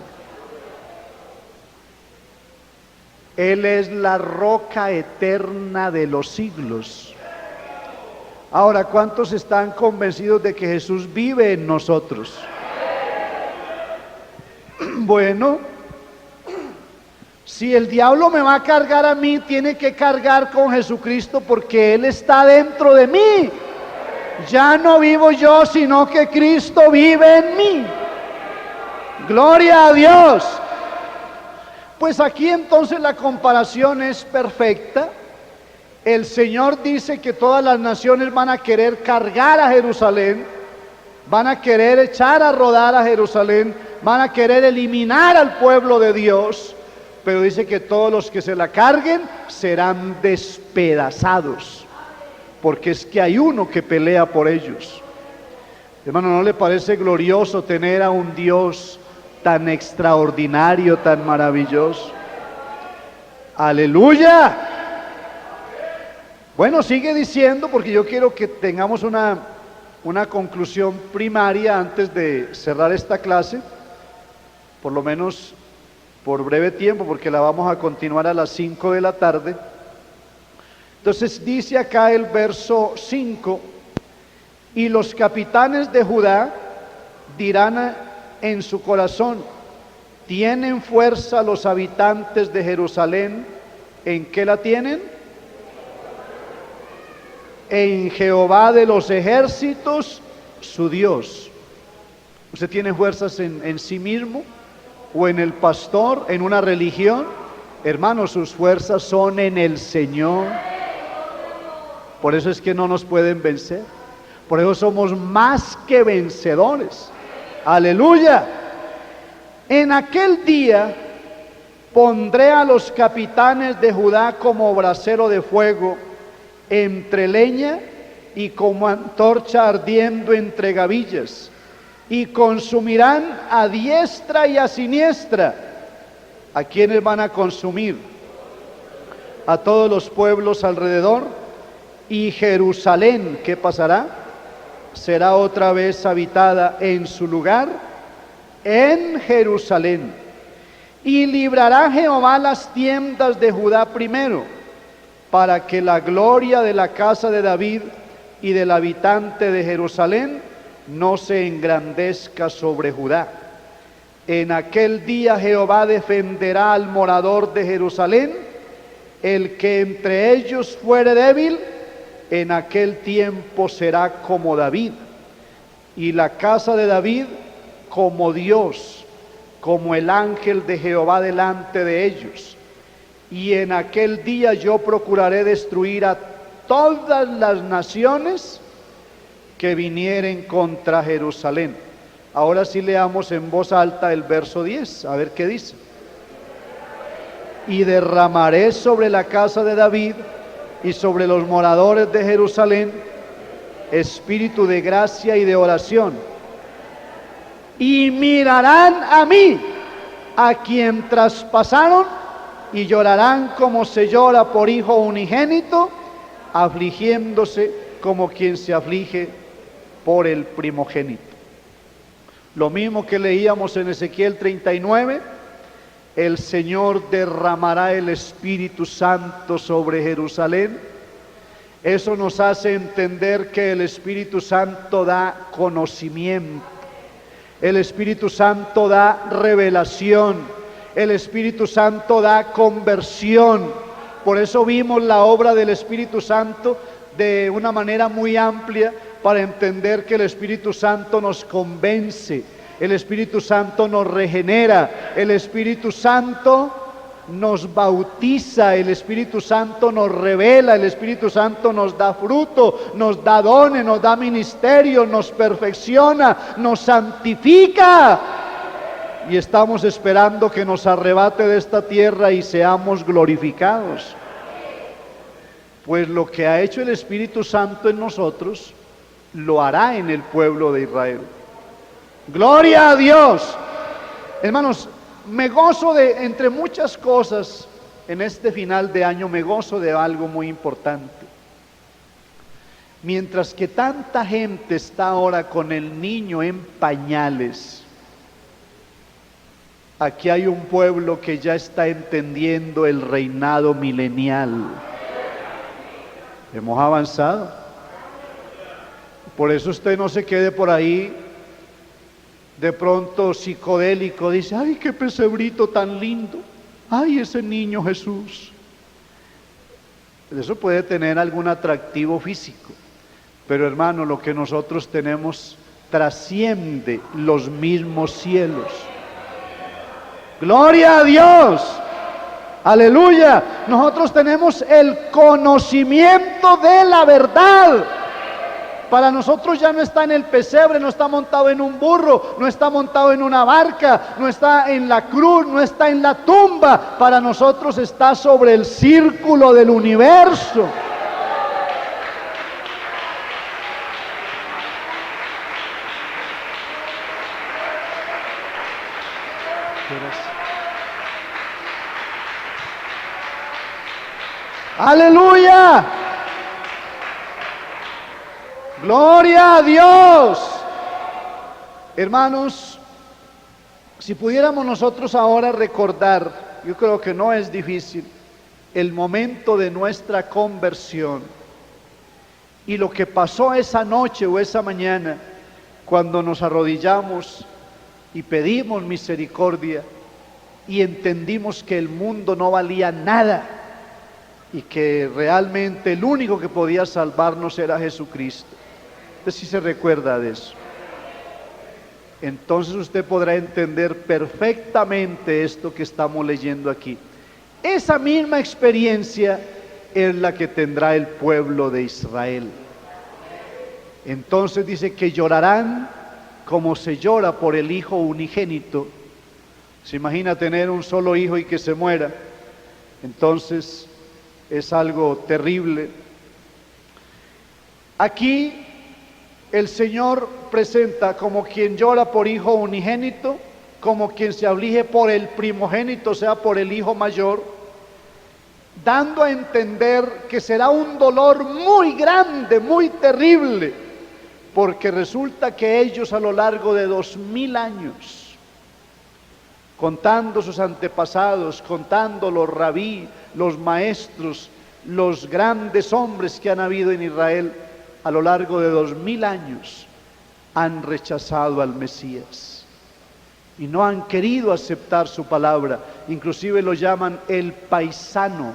Él es la roca eterna de los siglos. Ahora, ¿cuántos están convencidos de que Jesús vive en nosotros? Bueno, si el diablo me va a cargar a mí, tiene que cargar con Jesucristo porque Él está dentro de mí. Ya no vivo yo, sino que Cristo vive en mí. Gloria a Dios. Pues aquí entonces la comparación es perfecta. El Señor dice que todas las naciones van a querer cargar a Jerusalén, van a querer echar a rodar a Jerusalén, van a querer eliminar al pueblo de Dios, pero dice que todos los que se la carguen serán despedazados, porque es que hay uno que pelea por ellos. Hermano, ¿no le parece glorioso tener a un Dios tan extraordinario, tan maravilloso? ¡Aleluya! Bueno, sigue diciendo, porque yo quiero que tengamos una conclusión primaria antes de cerrar esta clase, por lo menos por breve tiempo, porque la vamos a continuar a las 5 de la tarde. Entonces dice acá el verso 5, y los capitanes de Judá dirán en su corazón, ¿tienen fuerza los habitantes de Jerusalén? ¿En qué la tienen? En Jehová de los ejércitos, su Dios. ¿Usted tiene fuerzas en sí mismo? ¿O en el pastor? ¿En una religión? Hermanos, sus fuerzas son en el Señor. Por eso es que no nos pueden vencer. Por eso somos más que vencedores. Aleluya. En aquel día pondré a los capitanes de Judá como brasero de fuego entre leña y como antorcha ardiendo entre gavillas, y consumirán a diestra y a siniestra. ¿A quiénes van a consumir? A todos los pueblos alrededor. Y Jerusalén, ¿qué pasará? Será otra vez habitada en su lugar, en Jerusalén. Y librará Jehová las tiendas de Judá primero, para que la gloria de la casa de David y del habitante de Jerusalén no se engrandezca sobre Judá. En aquel día Jehová defenderá al morador de Jerusalén, el que entre ellos fuere débil, en aquel tiempo será como David, y la casa de David como Dios, como el ángel de Jehová delante de ellos. Y en aquel día yo procuraré destruir a todas las naciones que vinieren contra Jerusalén. Ahora sí leamos en voz alta el verso 10, a ver qué dice. Y derramaré sobre la casa de David y sobre los moradores de Jerusalén espíritu de gracia y de oración. Y mirarán a mí, a quien traspasaron, y llorarán como se llora por hijo unigénito, afligiéndose como quien se aflige por el primogénito. Lo mismo que leíamos en Ezequiel 39, el Señor derramará el Espíritu Santo sobre Jerusalén. Eso nos hace entender que el Espíritu Santo da conocimiento, el Espíritu Santo da revelación, el Espíritu Santo da conversión. Por eso vimos la obra del Espíritu Santo de una manera muy amplia, para entender que el Espíritu Santo nos convence, el Espíritu Santo nos regenera, el Espíritu Santo nos bautiza, el Espíritu Santo nos revela, el Espíritu Santo nos da fruto, nos da dones, nos da ministerio, nos perfecciona, nos santifica. Y estamos esperando que nos arrebate de esta tierra y seamos glorificados. Pues lo que ha hecho el Espíritu Santo en nosotros, lo hará en el pueblo de Israel. ¡Gloria a Dios! Hermanos, me gozo de, entre muchas cosas, en este final de año, me gozo de algo muy importante. Mientras que tanta gente está ahora con el niño en pañales, aquí hay un pueblo que ya está entendiendo el reinado milenial. Hemos avanzado. Por eso usted no se quede por ahí de pronto psicodélico, dice, ay, qué pesebrito tan lindo, ay, ese niño Jesús. Eso puede tener algún atractivo físico, pero hermano, lo que nosotros tenemos trasciende los mismos cielos. Gloria a Dios, aleluya. Nosotros tenemos el conocimiento de la verdad. Para nosotros ya no está en el pesebre, no está montado en un burro, no está montado en una barca, no está en la cruz, no está en la tumba. Para nosotros está sobre el círculo del universo. ¡Aleluya! ¡Gloria a Dios! Hermanos, si pudiéramos nosotros ahora recordar, yo creo que no es difícil, el momento de nuestra conversión y lo que pasó esa noche o esa mañana cuando nos arrodillamos y pedimos misericordia y entendimos que el mundo no valía nada y que realmente el único que podía salvarnos era Jesucristo. Usted sí se recuerda de eso. Entonces usted podrá entender perfectamente esto que estamos leyendo aquí. Esa misma experiencia es la que tendrá el pueblo de Israel. Entonces dice que llorarán como se llora por el hijo unigénito. Se imagina tener un solo hijo y que se muera. Entonces es algo terrible. Aquí el Señor presenta como quien llora por hijo unigénito, como quien se aflige por el primogénito, o sea, por el hijo mayor, dando a entender que será un dolor muy grande, muy terrible, porque resulta que ellos a lo largo de 2000 años, contando sus antepasados, contando los rabí, los maestros, los grandes hombres que han habido en Israel, a lo largo de 2000 años han rechazado al Mesías y no han querido aceptar su palabra. Inclusive lo llaman el paisano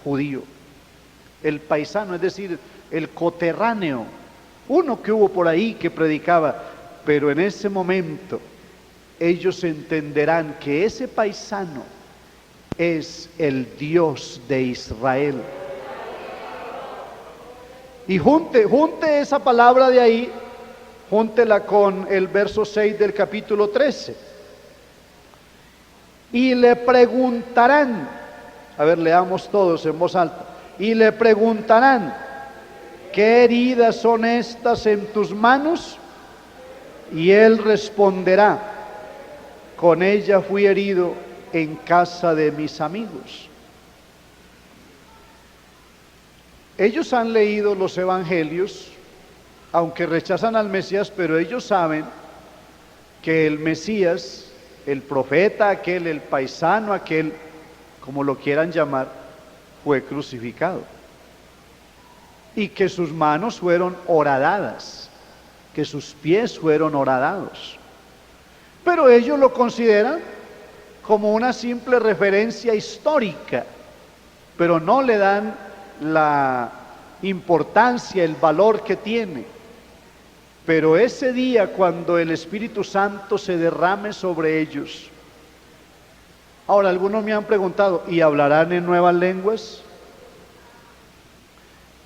judío, el paisano, es decir, el coterráneo, uno que hubo por ahí que predicaba, pero en ese momento ellos entenderán que ese paisano es el Dios de Israel. Y junte esa palabra de ahí, júntela con el verso 6 del capítulo 13. Y le preguntarán, a ver, leamos todos en voz alta. Y le preguntarán, ¿qué heridas son estas en tus manos? Y él responderá, con ella fui herido en casa de mis amigos. Ellos han leído los evangelios, aunque rechazan al Mesías, pero ellos saben que el Mesías, el profeta aquel, el paisano aquel, como lo quieran llamar, fue crucificado. Y que sus manos fueron horadadas, que sus pies fueron horadados. Pero ellos lo consideran como una simple referencia histórica, pero no le dan la importancia, el valor que tiene. Pero ese día, cuando el Espíritu Santo se derrame sobre ellos, ahora algunos me han preguntado, ¿y hablarán en nuevas lenguas?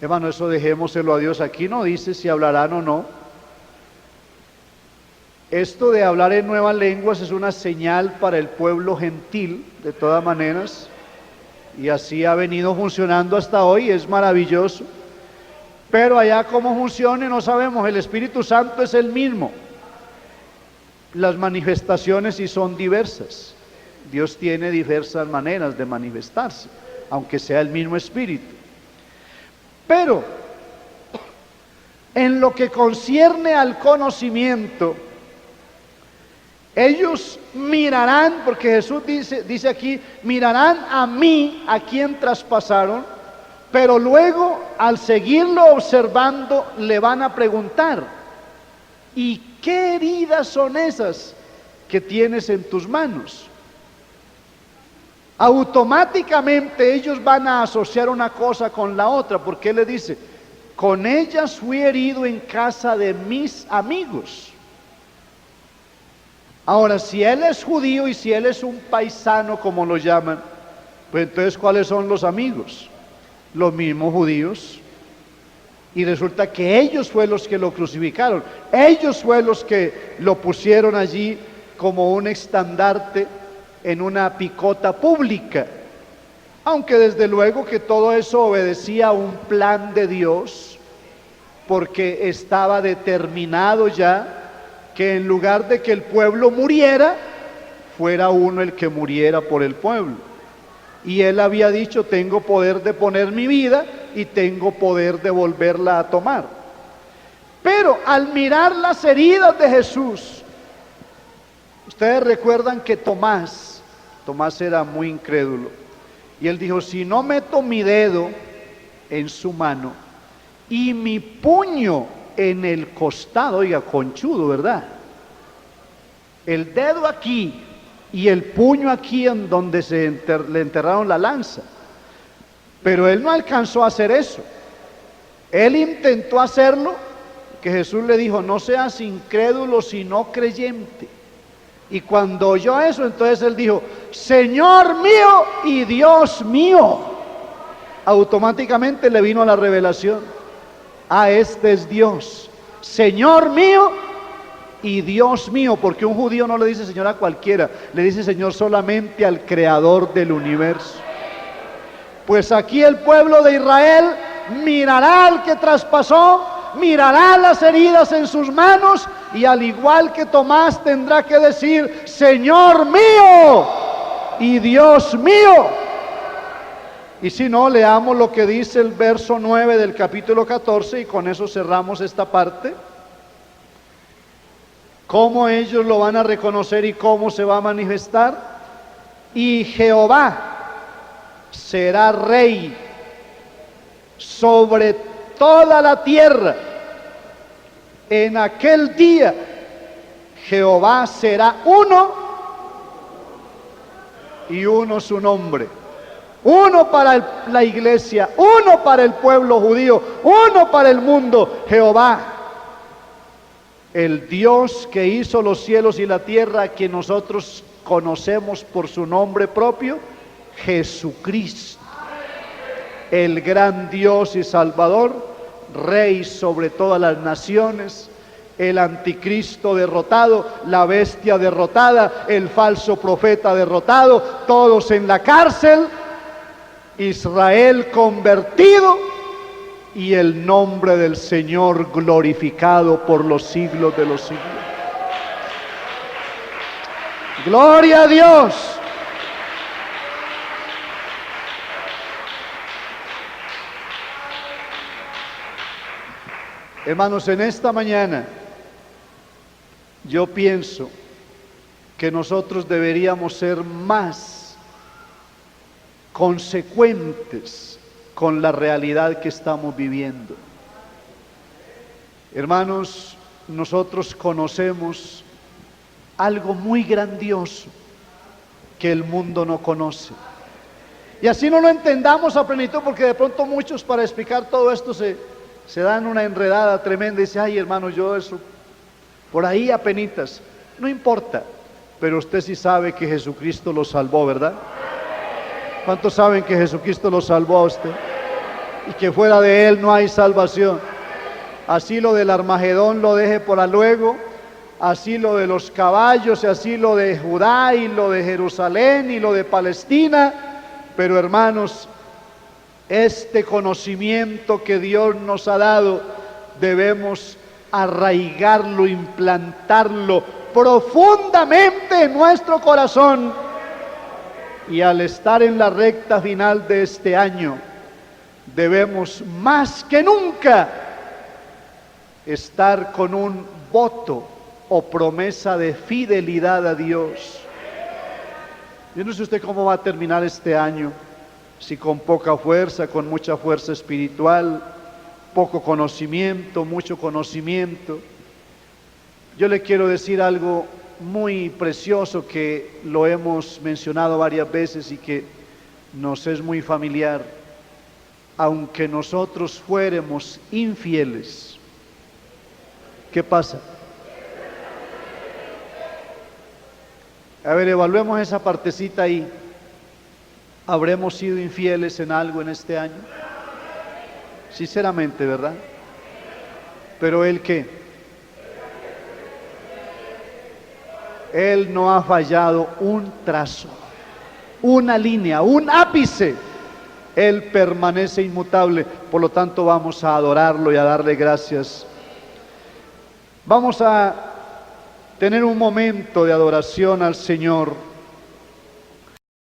Hermano, eso dejémoselo a Dios. Aquí no dice si hablarán o no. Esto de hablar en nuevas lenguas es una señal para el pueblo gentil, de todas maneras, y así ha venido funcionando hasta hoy, es maravilloso. Pero allá cómo funcione no sabemos, el Espíritu Santo es el mismo. Las manifestaciones sí son diversas. Dios tiene diversas maneras de manifestarse, aunque sea el mismo Espíritu. Pero en lo que concierne al conocimiento, Ellos mirarán, porque Jesús dice aquí, mirarán a mí, a quien traspasaron, pero luego al seguirlo observando le van a preguntar, ¿y qué heridas son esas que tienes en tus manos? Automáticamente ellos van a asociar una cosa con la otra, porque Él le dice, con ellas fui herido en casa de mis amigos. Ahora, si Él es judío y si Él es un paisano, como lo llaman, pues entonces, ¿cuáles son los amigos? Los mismos judíos. Y resulta que ellos fueron los que lo crucificaron, ellos fueron los que lo pusieron allí como un estandarte en una picota pública, aunque desde luego que todo eso obedecía a un plan de Dios, porque estaba determinado ya que en lugar de que el pueblo muriera, fuera uno el que muriera por el pueblo. Y Él había dicho, tengo poder de poner mi vida y tengo poder de volverla a tomar. Pero al mirar las heridas de Jesús, ustedes recuerdan que Tomás era muy incrédulo, y él dijo, si no meto mi dedo en su mano y mi puño en el costado, oiga, conchudo, ¿verdad? El dedo aquí y el puño aquí en donde le enterraron la lanza. Pero él no alcanzó a hacer eso. Él intentó hacerlo, que Jesús le dijo, no seas incrédulo sino creyente. Y cuando oyó eso, entonces él dijo, Señor mío y Dios mío. Automáticamente le vino la revelación, este es Dios, Señor mío y Dios mío, porque un judío no le dice Señor a cualquiera, le dice Señor solamente al Creador del universo. Pues aquí el pueblo de Israel mirará al que traspasó, mirará las heridas en sus manos, y al igual que Tomás tendrá que decir, Señor mío y Dios mío. Y si no, leamos lo que dice el verso 9 del capítulo 14, y con eso cerramos esta parte. Cómo ellos lo van a reconocer y cómo se va a manifestar. Y Jehová será rey sobre toda la tierra. En aquel día Jehová será uno y uno su nombre. Uno para la iglesia, uno para el pueblo judío, uno para el mundo. Jehová, el Dios que hizo los cielos y la tierra, que nosotros conocemos por su nombre propio, Jesucristo, el gran Dios y Salvador, Rey sobre todas las naciones, el anticristo derrotado, la bestia derrotada, el falso profeta derrotado, todos en la cárcel, Israel convertido y el nombre del Señor glorificado por los siglos de los siglos. Gloria a Dios. Hermanos, en esta mañana yo pienso que nosotros deberíamos ser más consecuentes con la realidad que estamos viviendo. Hermanos, nosotros conocemos algo muy grandioso que el mundo no conoce. Y así no lo entendamos a plenitud, porque de pronto muchos, para explicar todo esto, se dan una enredada tremenda y dicen, ay hermano, yo eso, por ahí apenitas. No importa, pero usted sí sabe que Jesucristo lo salvó, ¿verdad? ¿Cuántos saben que Jesucristo lo salvó a usted? Y que fuera de Él no hay salvación. Así lo del Armagedón lo deje para luego, así lo de los caballos, y así lo de Judá, y lo de Jerusalén, y lo de Palestina. Pero hermanos, este conocimiento que Dios nos ha dado, debemos arraigarlo, implantarlo profundamente en nuestro corazón. Y al estar en la recta final de este año, debemos más que nunca estar con un voto o promesa de fidelidad a Dios. Yo no sé usted cómo va a terminar este año, si con poca fuerza, con mucha fuerza espiritual, poco conocimiento, mucho conocimiento. Yo le quiero decir algo muy precioso que lo hemos mencionado varias veces y que nos es muy familiar. Aunque nosotros fuéramos infieles, ¿qué pasa? A ver, evaluemos esa partecita ahí. ¿Habremos sido infieles en algo en este año? Sinceramente, ¿verdad? Pero ¿él qué? Él no ha fallado un trazo, una línea, un ápice. Él permanece inmutable. Por lo tanto, vamos a adorarlo y a darle gracias. Vamos a tener un momento de adoración al Señor.